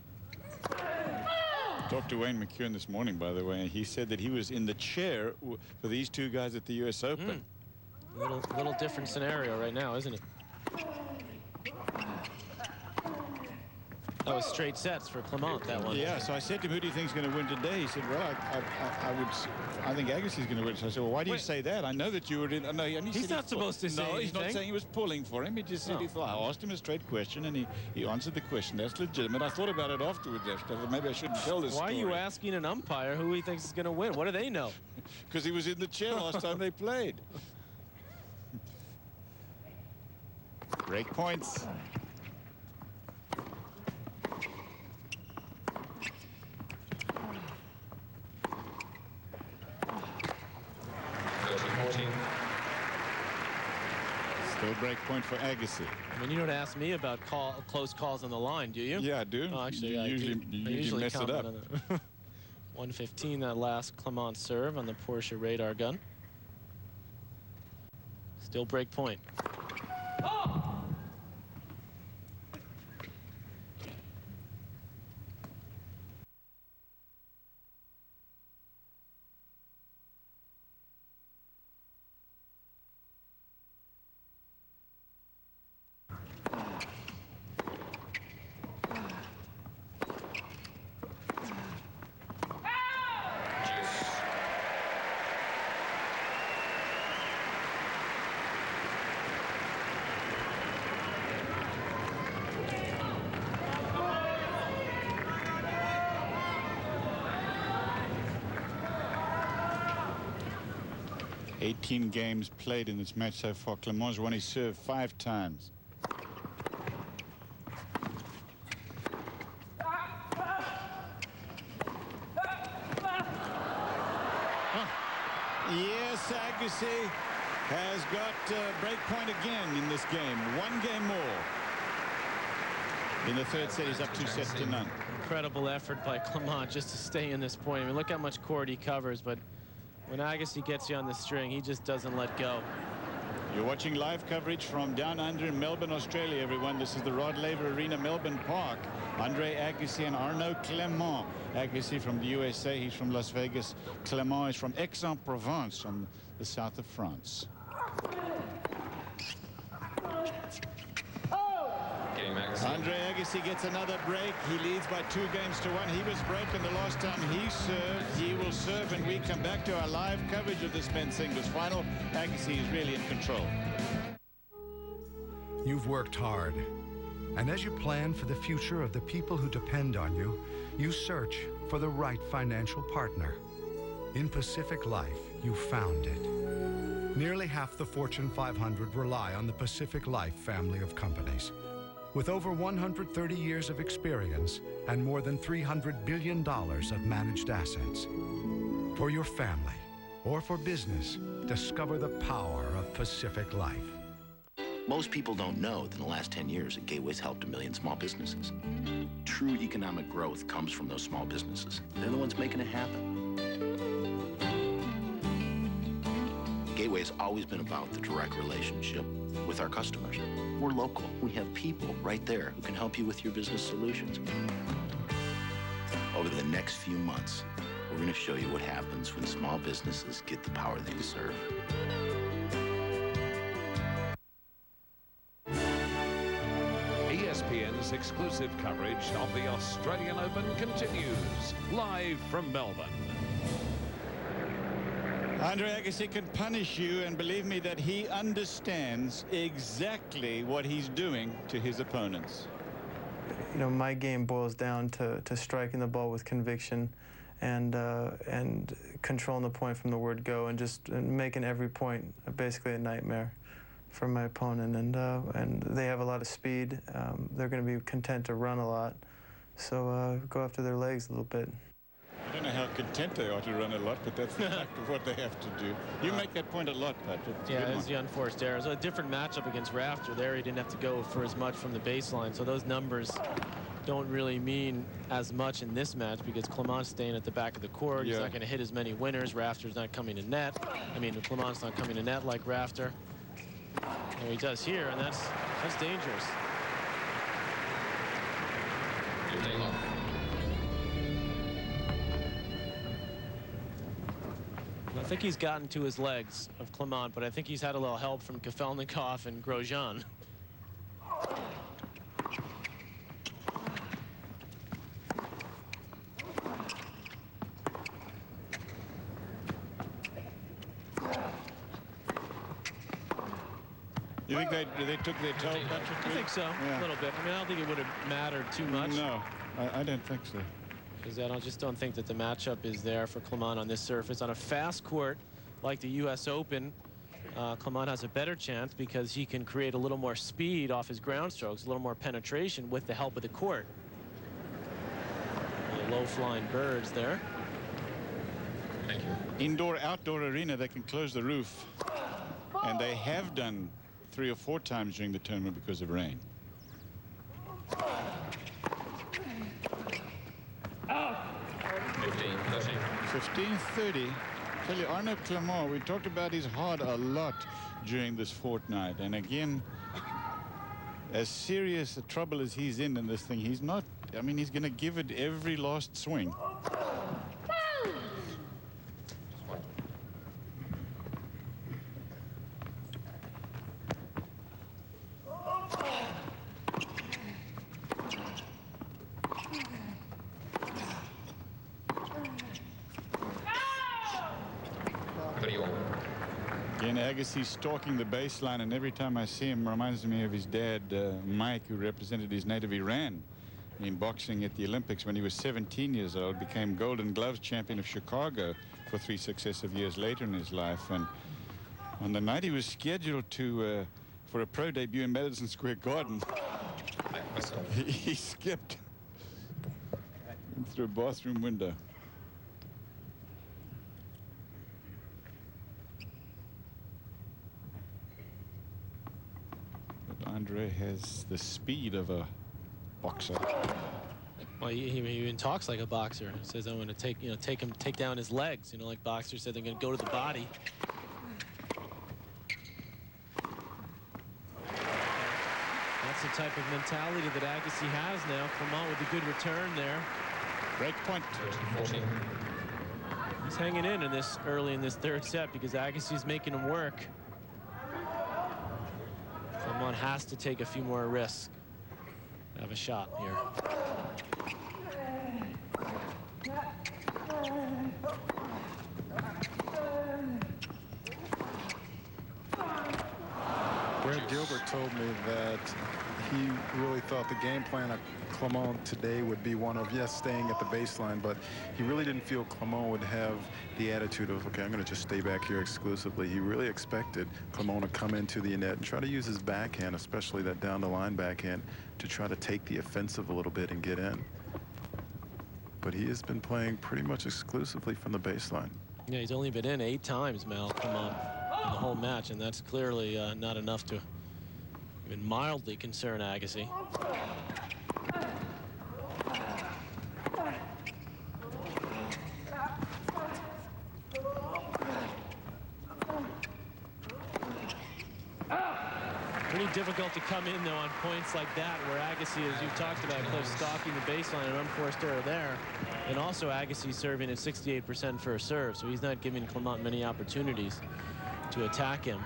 Speaker 1: Talked to Wayne McEwen this morning, by the way, and he said that he was in the chair for these two guys at the US Open.
Speaker 2: Little different scenario right now, isn't it? That was straight sets for Clement, that one.
Speaker 1: Yeah, so I said to him, who do you think is going to win today? He said, well, I think Agassi is going to win. So I said, well, why do you say that? I know that you were in. No,
Speaker 2: he's not supposed to say anything.
Speaker 1: No, he's not saying he was pulling for him. He just said he thought. I asked him a straight question, and he answered the question. That's legitimate. I thought about it afterwards. Maybe I shouldn't tell this
Speaker 2: Why
Speaker 1: story.
Speaker 2: are you asking an umpire who he thinks is going to win? What do they know?
Speaker 1: Because he was in the chair last time they played. Break points. Still break point for Agassi.
Speaker 2: I mean, you don't ask me about close calls on the line, do you?
Speaker 1: Yeah, I do.
Speaker 2: Oh, actually,
Speaker 1: you usually mess it up.
Speaker 2: 115, that last Clement serve on the Porsche radar gun. Still break point. Oh!
Speaker 1: $18 games played in this match so far. Clement's won his serve 5 times. Yes, Agassi has got break point again in this game. 1 game more. In the third set, he's up 2-0.
Speaker 2: Incredible effort by Clement just to stay in this point. I mean, look how much court he covers, but when Agassi gets you on the string, he just doesn't let go.
Speaker 1: You're watching live coverage from down under in Melbourne, Australia, everyone. This is the Rod Laver Arena, Melbourne Park. Andre Agassi and Arnaud Clement. Agassi from the USA, he's from Las Vegas. Clement is from Aix-en-Provence, from the south of France. Andre Agassi gets another break. He leads by 2 games to 1. He was broken the last time he served. He will serve, and we come back to our live coverage of this men's singles final. Agassi is really in control.
Speaker 13: You've worked hard. And as you plan for the future of the people who depend on you, you search for the right financial partner. In Pacific Life, you found it. Nearly half the Fortune 500 rely on the Pacific Life family of companies. With over 130 years of experience and more than $300 billion of managed assets. For your family or for business, discover the power of Pacific Life.
Speaker 19: Most people don't know that in the last 10 years that Gateway's helped 1 million small businesses. True economic growth comes from those small businesses. They're the ones making it happen. Gateway has always been about the direct relationship with our customers. We're local. We have people right there who can help you with your business solutions. Over the next few months, we're going to show you what happens when small businesses get the power they deserve.
Speaker 12: ESPN's exclusive coverage of the Australian Open continues, live from Melbourne.
Speaker 1: Andre Agassi can punish you, and believe me that he understands exactly what he's doing to his opponents.
Speaker 20: You know, my game boils down to striking the ball with conviction and controlling the point from the word go, and just making every point basically a nightmare for my opponent. And they have a lot of speed. They're going to be content to run a lot, so go after their legs a little bit.
Speaker 1: I don't know how content they are to run a lot, but that's the fact of what they have to do. You make that point a lot, Patrick.
Speaker 2: Yeah, it was the unforced error. So a different matchup against Rafter. There he didn't have to go for as much from the baseline. So those numbers don't really mean as much in this match because Clement's staying at the back of the court. He's not going to hit as many winners. Rafter's not coming to net. I mean, Clement's not coming to net like Rafter. And he does here, and that's dangerous.
Speaker 3: Good day,
Speaker 1: 1
Speaker 2: I think he's gotten to his legs of Clement, but I think he's had a little help from Kafelnikov and Grosjean.
Speaker 1: You think they took their toe, Patrick?
Speaker 2: I think so,
Speaker 1: Yeah.
Speaker 2: a little bit. I mean, I don't think it would have mattered too much.
Speaker 1: No, I don't think so.
Speaker 2: Because I just don't think that the matchup is there for Clement on this surface. On a fast court like the U.S. Open, Clement has a better chance because he can create a little more speed off his ground strokes, a little more penetration with the help of the court. The low-flying birds there.
Speaker 3: Thank you.
Speaker 1: Indoor-outdoor arena, they can close the roof. And they have done 3 or 4 times during the tournament because of rain. 15-30. Tell you, Arnaud Clement, we talked about his heart a lot during this fortnight. And again, as serious a trouble as he's in this thing, he's not, I mean, he's going to give it every last swing. Again, Agassi stalking the baseline, and every time I see him, reminds me of his dad, Mike, who represented his native Iran in boxing at the Olympics when he was 17 years old, became Golden Gloves champion of Chicago for 3 successive years later in his life. And on the night he was scheduled to for a pro debut in Madison Square Garden, he skipped through a bathroom window. Andre has the speed of a boxer.
Speaker 2: Well, he even talks like a boxer. He says, "I'm going to take down his legs." You know, like boxers said, they're going to go to the body. That's the type of mentality that Agassi has now. Clement with a good return there.
Speaker 1: Break point.
Speaker 3: 13-14.
Speaker 2: He's hanging in this early in this 3rd set because Agassi's making him work. Clement has to take a few more risks. Have a shot here.
Speaker 9: Brad Gilbert told me that he really thought the game plan of Clement today would be one of, yes, staying at the baseline, but he really didn't feel Clement would have the attitude of, okay, I'm going to just stay back here exclusively. He really expected Clement to come into the net and try to use his backhand, especially that down-the-line backhand, to try to take the offensive a little bit and get in. But he has been playing pretty much exclusively from the baseline.
Speaker 2: Yeah, he's only been in 8 times, Mel, Clement, in the whole match, and that's clearly not enough to even mildly concern Agassi. Pretty difficult to come in, though, on points like that, where Agassi, as you've talked about, Cliff, stalking the baseline, an unforced error there. And also Agassi serving at 68% for a serve, so he's not giving Clement many opportunities to attack him.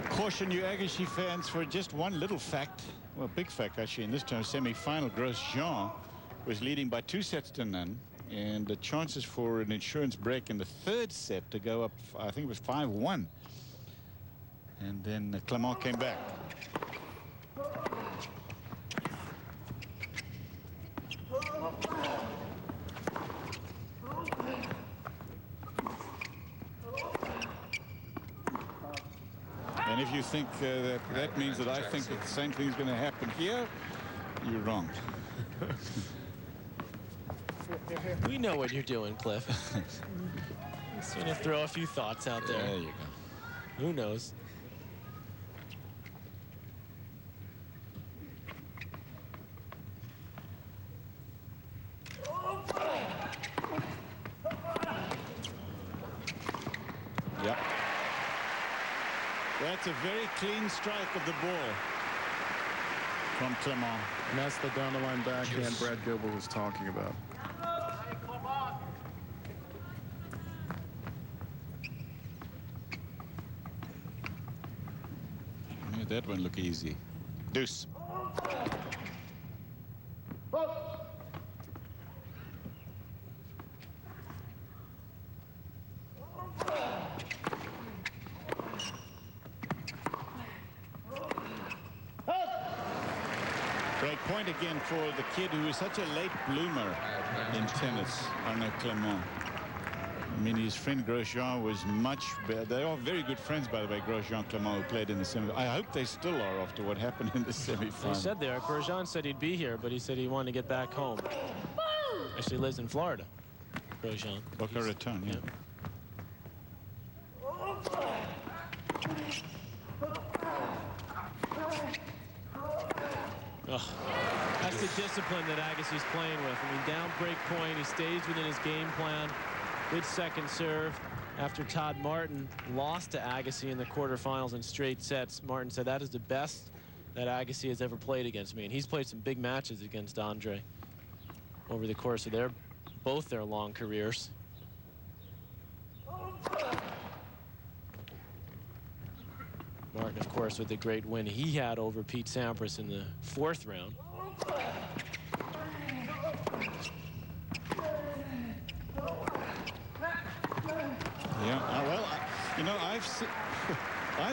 Speaker 1: Caution you Agassi fans for just one little fact, well, big fact actually. In this time semi-final, Grosjean was leading by 2 sets to none, and the chances for an insurance break in the 3rd set to go up, I think it was 5-1, and then Clement came back. And if you think that means that I think that the same thing is going to happen here, you're wrong.
Speaker 2: We know what you're doing, Cliff. Just going to throw a few thoughts out there.
Speaker 1: There you go.
Speaker 2: Who knows?
Speaker 1: Yeah. That's a very clean strike of the ball from Clement.
Speaker 9: And that's the down-the-line backhand Brad Gilbert was talking about.
Speaker 1: Made that one look easy. Deuce. Great point again for the kid who is such a late bloomer in tennis, Arnaud Clement. I mean, his friend Grosjean was much better. They are very good friends, by the way, Grosjean and Clement, who played in the semi. I hope they still are after what happened in the semi-final.
Speaker 2: He said there, Grosjean said he'd be here, but he said he wanted to get back home. Actually lives in Florida, Grosjean.
Speaker 1: Boca Raton, yeah.
Speaker 2: Oh, that's the discipline that Agassi's playing with. I mean, down break point, he stays within his game plan. Good second serve. After Todd Martin lost to Agassi in the quarterfinals in straight sets, Martin said that is the best that Agassi has ever played against me. And he's played some big matches against Andre over the course of both their long careers. Martin, of course, with the great win he had over Pete Sampras in the 4th round.
Speaker 1: Yeah, well, you know, I've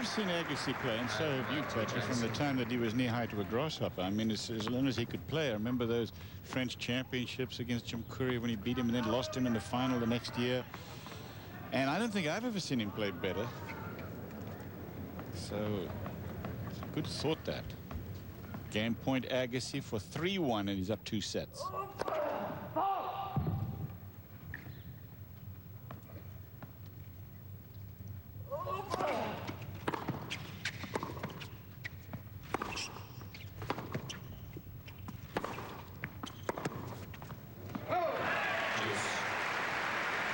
Speaker 1: seen Agassi play, and so have you, Patrick, from the time that he was knee-high to a grasshopper. I mean, as long as he could play. I remember those French championships against Jim Courier when he beat him and then lost him in the final the next year. And I don't think I've ever seen him play better. So, good thought that. Game point Agassi for 3-1, and he's up 2 sets.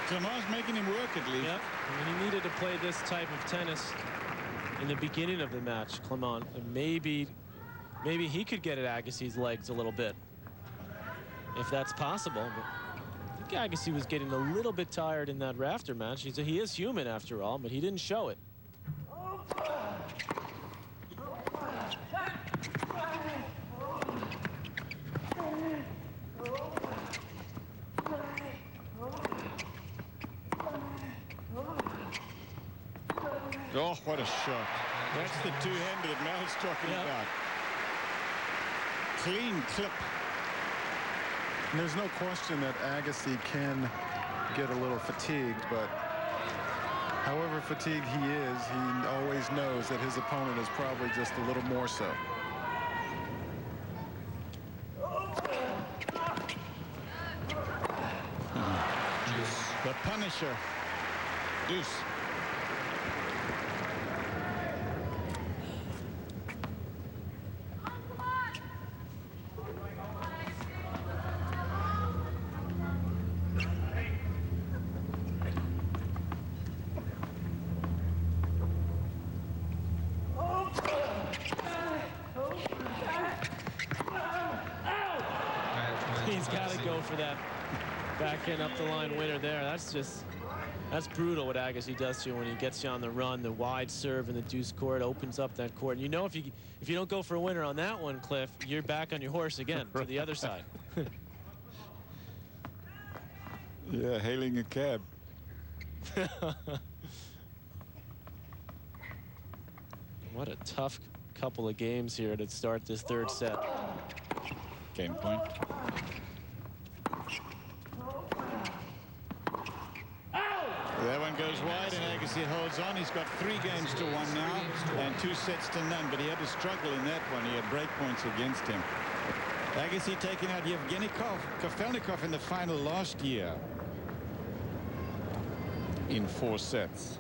Speaker 1: Clement's making him work at least.
Speaker 2: Yep. I mean, he needed to play this type of tennis in the beginning of the match, Clement. And maybe he could get at Agassi's legs a little bit, if that's possible. But I think Agassi was getting a little bit tired in that rafter match. He is human after all, but he didn't show it.
Speaker 1: Oh, what a shot. That's the two-hander that Mel's talking about. Clean clip.
Speaker 9: And there's no question that Agassi can get a little fatigued, but however fatigued he is, he always knows that his opponent is probably just a little more so.
Speaker 1: The Punisher. Deuce.
Speaker 2: He's got to go for that backhand up the line winner there. That's brutal what Agassi does to you when he gets you on the run. The wide serve and the deuce court opens up that court. And you know, if you don't go for a winner on that one, Cliff, you're back on your horse again to the other side.
Speaker 1: Yeah, hailing a cab.
Speaker 2: What a tough couple of games here to start this 3rd set.
Speaker 1: Game point. That one goes wide, and Agassi holds on. He's got 3 games to 1 now, and 2 sets to none. But he had to struggle in that one. He had break points against him. Agassi taking out Yevgeny Kafelnikov in the final last year in 4 sets.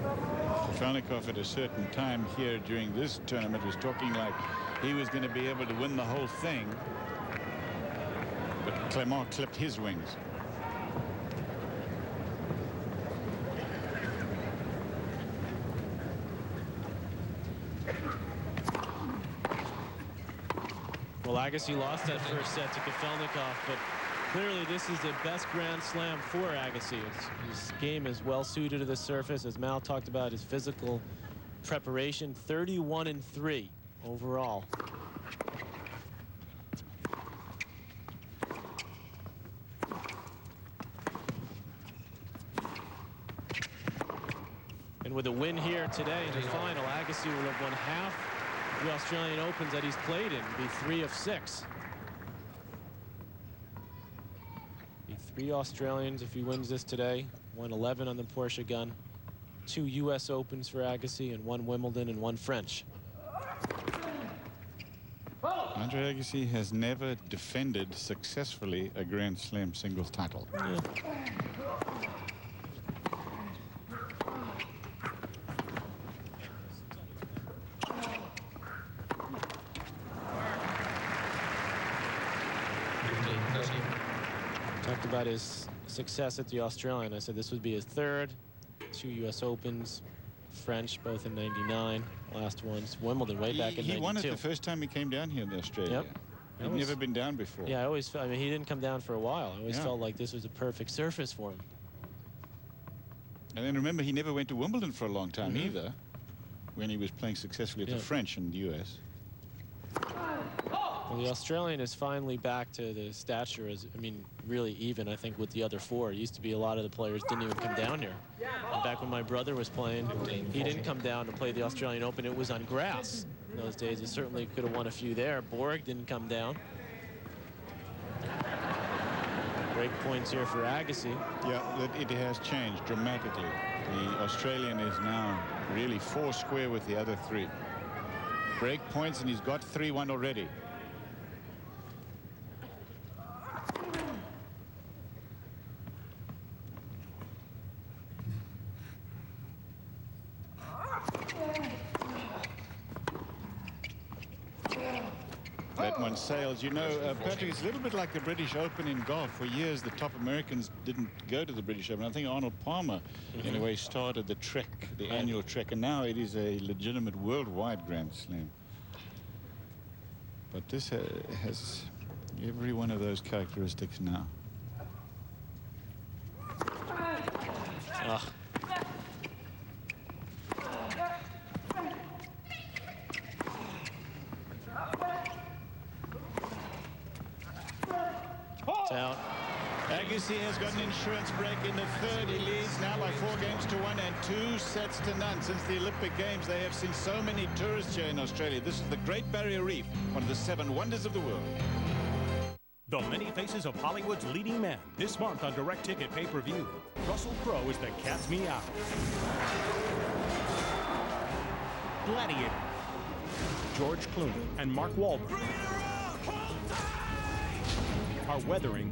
Speaker 1: Kafelnikov at a certain time here during this tournament was talking like he was going to be able to win the whole thing. But Clement clipped his wings.
Speaker 2: Well, Agassi lost that first set to Kafelnikov, but clearly this is the best Grand Slam for Agassi. His game is well suited to the surface. As Mal talked about, his physical preparation, 31-3 overall. And with a win here today in the final, Agassi will have won half the Australian Opens that he's played in, be 3 of 6. Be 3 Australians if he wins this today. 111 on the Porsche gun. 2 U.S. Opens for Agassi, and 1 Wimbledon and 1 French.
Speaker 1: Andre Agassi has never defended successfully a Grand Slam singles title.
Speaker 2: Yeah. Talked about his success at the Australian. I said this would be his 3rd. 2 U.S. Opens, French, both in '99. Last one's Wimbledon way back in '92.
Speaker 1: He won it the first time he came down here in Australia.
Speaker 2: Yep.
Speaker 1: He'd never been down before.
Speaker 2: Yeah, I always felt, I mean, he didn't come down for a while. I always felt like this was a perfect surface for him.
Speaker 1: And then remember, he never went to Wimbledon for a long time either, when he was playing successfully at the French and the U.S.
Speaker 2: Well, the Australian is finally back to the stature as, I mean, really even, I think, with the other 4. It used to be a lot of the players didn't even come down here. And back when my brother was playing, he didn't come down to play the Australian Open. It was on grass. In those days, he certainly could have won a few there. Borg didn't come down. Break points here for Agassi.
Speaker 1: Yeah, it has changed dramatically. The Australian is now really 4 square with the other 3. Break points, and he's got 3-1 already. That one sails. You know, Patrick, it's a little bit like the British Open in golf. For years, the top Americans didn't go to the British Open. I think Arnold Palmer, in a way, started the trek, the annual trek, and now it is a legitimate worldwide Grand Slam. But this has every one of those characteristics now.
Speaker 2: Out.
Speaker 1: Agassi has got an insurance break in the 3rd. He leads now by 4 games to 1 and 2 sets to none. Since the Olympic Games, they have seen so many tourists here in Australia. This is the Great Barrier Reef, one of the 7 wonders of the world.
Speaker 21: The many faces of Hollywood's leading men this month on Direct Ticket pay-per-view. Russell Crowe is the cat's meow. Gladiator. George Clooney and Mark Wahlberg are weathering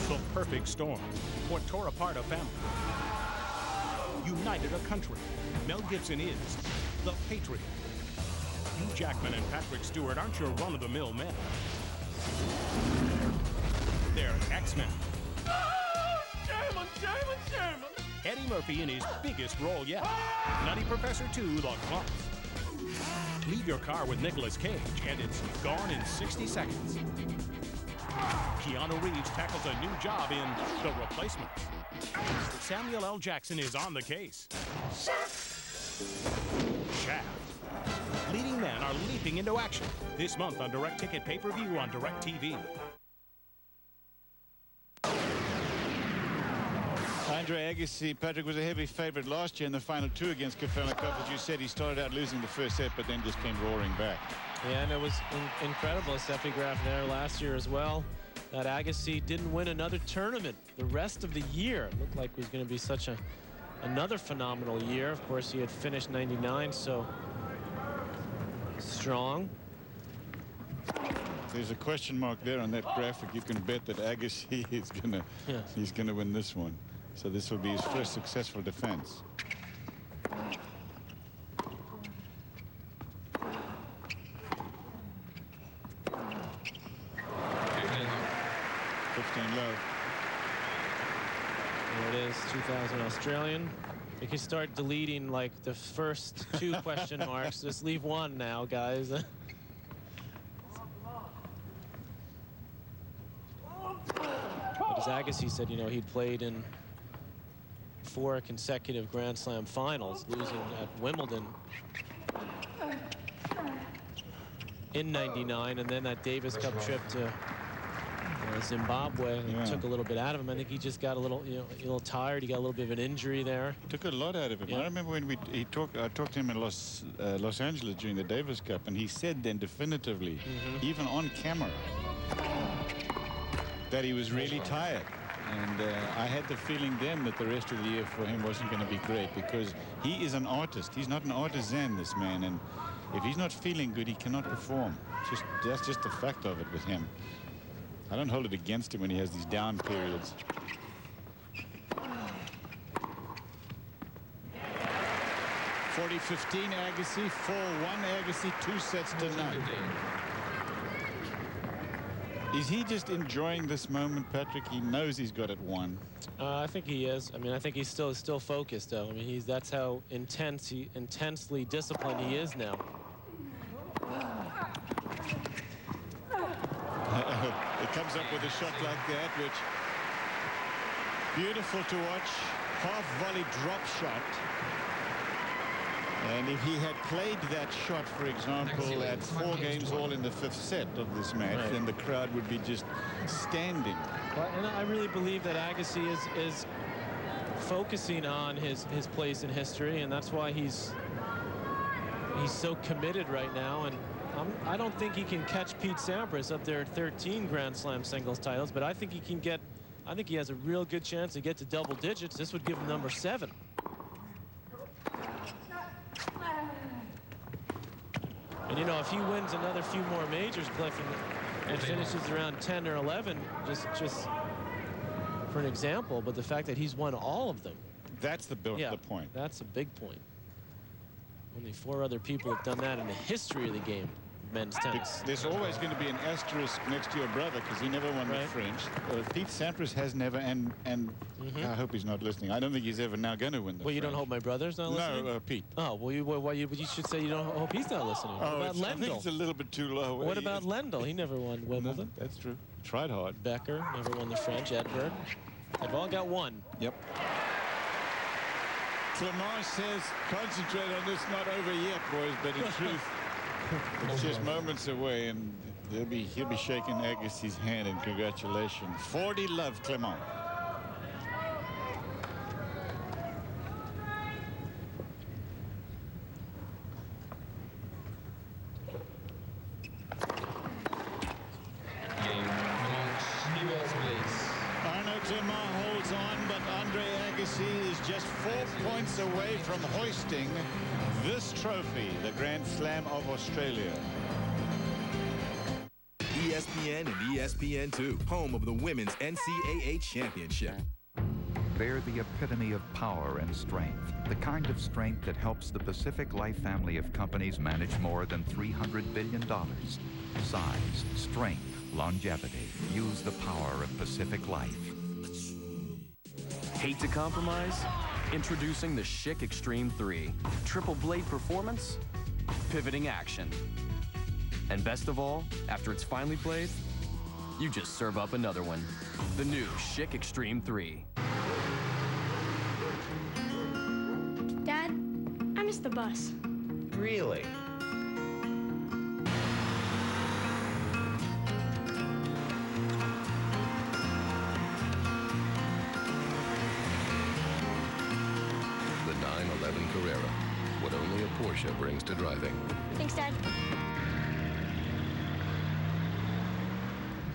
Speaker 21: the perfect storm. What tore apart a family united a country. Mel Gibson is the Patriot. Hugh Jackman and Patrick Stewart aren't your run-of-the-mill men. They're X-Men. Sherman! Eddie Murphy in his biggest role yet. Nutty Professor 2, The Clump. Leave your car with Nicolas Cage, and it's gone in 60 seconds. Keanu Reeves tackles a new job in The Replacements. Samuel L. Jackson is on the case. Shaft. Leading men are leaping into action this month on Direct Ticket pay-per-view on DirecTV.
Speaker 1: Andre Agassi, Patrick, was a heavy favorite last year in the final 2 against Kafelnikov. As you said, he started out losing the first set, but then just came roaring back.
Speaker 2: Yeah, and it was incredible, Steffi Graf there last year as well, that Agassi didn't win another tournament the rest of the year. It looked like it was going to be such another phenomenal year. Of course, he had finished 99, so strong.
Speaker 1: There's a question mark there on that graphic. You can bet that Agassi is he's gonna win this one. So this will be his first successful defense. 15 low.
Speaker 2: There it is, 2000 Australian. You can start deleting like the first 2 question marks. Just leave 1 now, guys. because Agassi said, you know, he'd played in 4 consecutive Grand Slam finals, losing at Wimbledon in '99, and then that Davis Cup trip to Zimbabwe took a little bit out of him. I think he just got a little, you know, a little tired. He got a little bit of an injury there.
Speaker 1: Took a lot out of him.
Speaker 2: Yeah.
Speaker 1: I remember when I talked to him in Los Angeles during the Davis Cup, and he said then definitively, even on camera, that he was really tired. And I had the feeling then that the rest of the year for him wasn't going to be great, because he is an artist. He's not an artisan, this man, and if he's not feeling good, he cannot perform. That's just the fact of it with him. I don't hold it against him when he has these down periods. (40-15) Agassi, 4-1 Agassi, 2 sets to none. Is he just enjoying this moment, Patrick? He knows he's got it won.
Speaker 2: I think he is. I mean, I think he's still focused, though. I mean, that's how intensely disciplined he is now.
Speaker 1: It comes up with a shot like that, which beautiful to watch. Half volley drop shot. And if he had played that shot, for example, at 4 games all in the 5th set of this match, then the crowd would be just standing.
Speaker 2: Well, and I really believe that Agassi is focusing on his place in history, and that's why he's so committed right now. And I don't think he can catch Pete Sampras up there at 13 Grand Slam singles titles, but I think he can get. I think he has a real good chance to get to double digits. This would give him number 7. And you know, if he wins another few more majors, Cliff, and finishes around 10 or 11, just for an example, but the fact that he's won all of them.
Speaker 1: That's the point.
Speaker 2: That's a big point. Only 4 other people have done that in the history of the game, men's tennis.
Speaker 1: There's always going to be an asterisk next to your brother because he never won the French. Pete Sampras has never, and I hope he's not listening. I don't think he's ever now going to win the
Speaker 2: Well, you
Speaker 1: French.
Speaker 2: don't hope my brother's not listening?
Speaker 1: No, Pete.
Speaker 2: Oh, well, you should say you don't hope he's not listening. What about Lendl?
Speaker 1: I think it's a little bit too low.
Speaker 2: What about Lendl? He never won Wimbledon.
Speaker 1: No, that's true. Tried hard.
Speaker 2: Becker never won the French. Edberg. They've all got 1.
Speaker 1: Yep. Clement says, concentrate on this, not over yet, boys, but in truth, it's just moments away, and he'll be shaking Agassi's hand in congratulations. 40 love, Clement. Arnaud Clement holds on, but Andre Agassi is just 4 points away from hoisting this trophy, the Grand Slam of Australia.
Speaker 5: ESPN and ESPN2, home of the Women's NCAA Championship.
Speaker 10: They're the epitome of power and strength, the kind of strength that helps the Pacific Life family of companies manage more than $300 billion. Size, strength, longevity. Use the power of Pacific Life.
Speaker 22: Hate to compromise? Introducing the Schick Extreme 3. Triple blade performance, pivoting action. And best of all, after it's finally played, you just serve up another one. The new Schick Extreme 3.
Speaker 23: Dad, I missed the bus.
Speaker 24: Really?
Speaker 14: The 911 Carrera, what only a Porsche brings to driving.
Speaker 23: Thanks, Dad.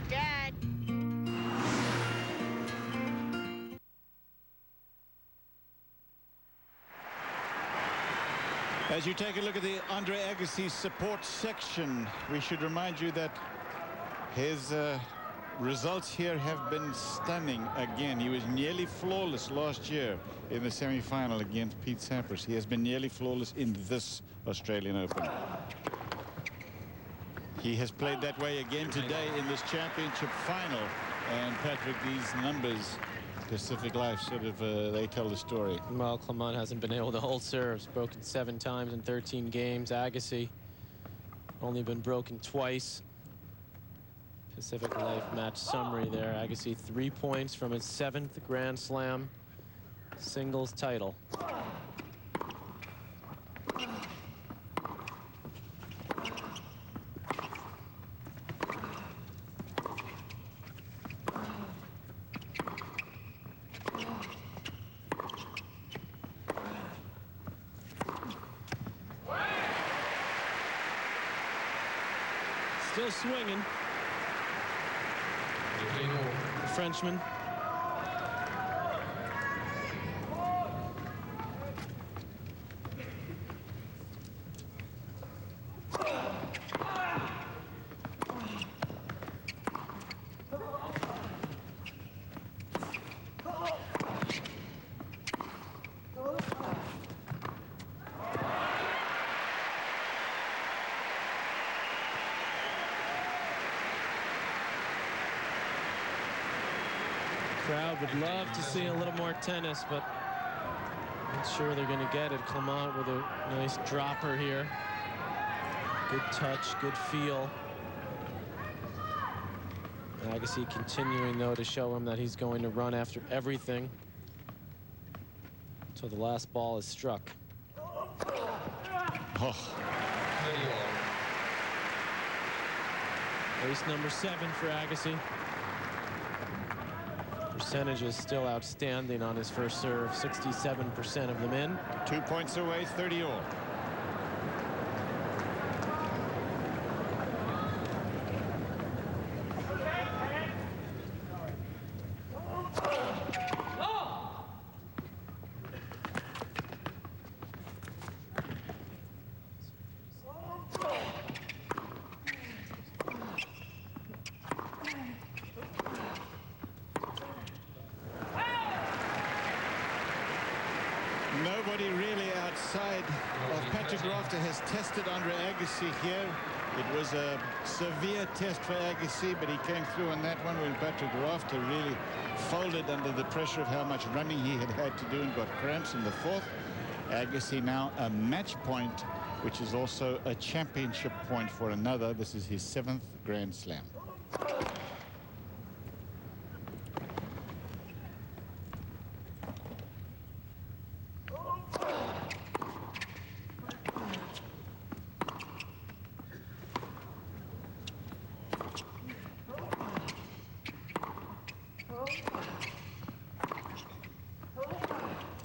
Speaker 17: Dad.
Speaker 1: As you take a look at the Andre Agassi support section, we should remind you that his results here have been stunning again. He was nearly flawless last year in the semi-final against Pete Sampras. He has been nearly flawless in this Australian Open. He has played that way again today in this championship final. And Patrick, these numbers, Pacific Life, sort of, they tell the story.
Speaker 2: Well, Clement hasn't been able to hold serves. Broken 7 times in 13 games. Agassi only been broken twice. Pacific Life match summary there. Agassi 3 points from his 7th Grand Slam singles title. Still swinging. The Frenchman. Crowd would love to see a little more tennis, but not sure they're going to get it. Clement with a nice dropper here. Good touch, good feel. Agassi continuing, though, to show him that he's going to run after everything until the last ball is struck.
Speaker 1: Oh.
Speaker 2: Ace number 7 for Agassi. Percentage is still outstanding on his first serve, 67% of them in.
Speaker 1: 2 points away, 30 all. Nobody really outside of Patrick Rafter has tested Andre Agassi here. It was a severe test for Agassi, but he came through on that one when Patrick Rafter really folded under the pressure of how much running he had to do and got cramps in the 4th. Agassi now a match point, which is also a championship point for another. This is his 7th Grand Slam.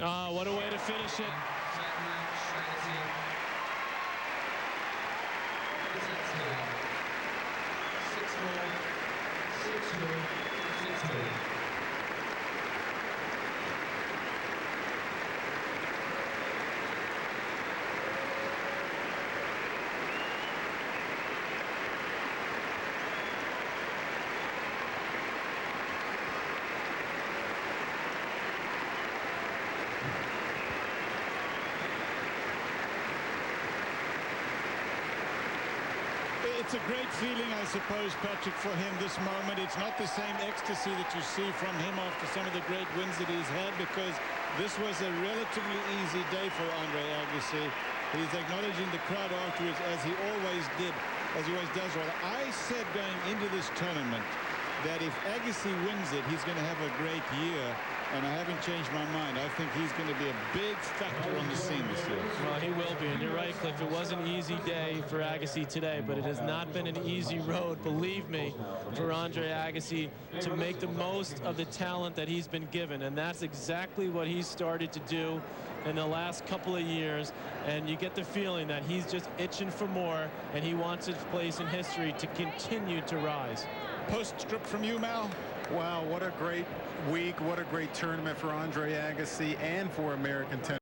Speaker 2: Oh, what a way to finish it.
Speaker 1: It's a great feeling, I suppose, Patrick, for him this moment. It's not the same ecstasy that you see from him after some of the great wins that he's had, because this was a relatively easy day for Andre Agassi. He's acknowledging the crowd afterwards, as he always did, as he always does. I said going into this tournament that if Agassi wins it, he's going to have a great year. And I haven't changed my mind. I think he's going to be a big factor on the scene this year.
Speaker 2: Well, he will be. And you're right, Cliff. It was an easy day for Agassi today, but it has not been an easy road, believe me, for Andre Agassi to make the most of the talent that he's been given. And that's exactly what he's started to do in the last couple of years. And you get the feeling that he's just itching for more, and he wants his place in history to continue to rise.
Speaker 1: Postscript from you, Mal.
Speaker 9: Wow, what a great week. What a great tournament for Andre Agassi and for American tennis.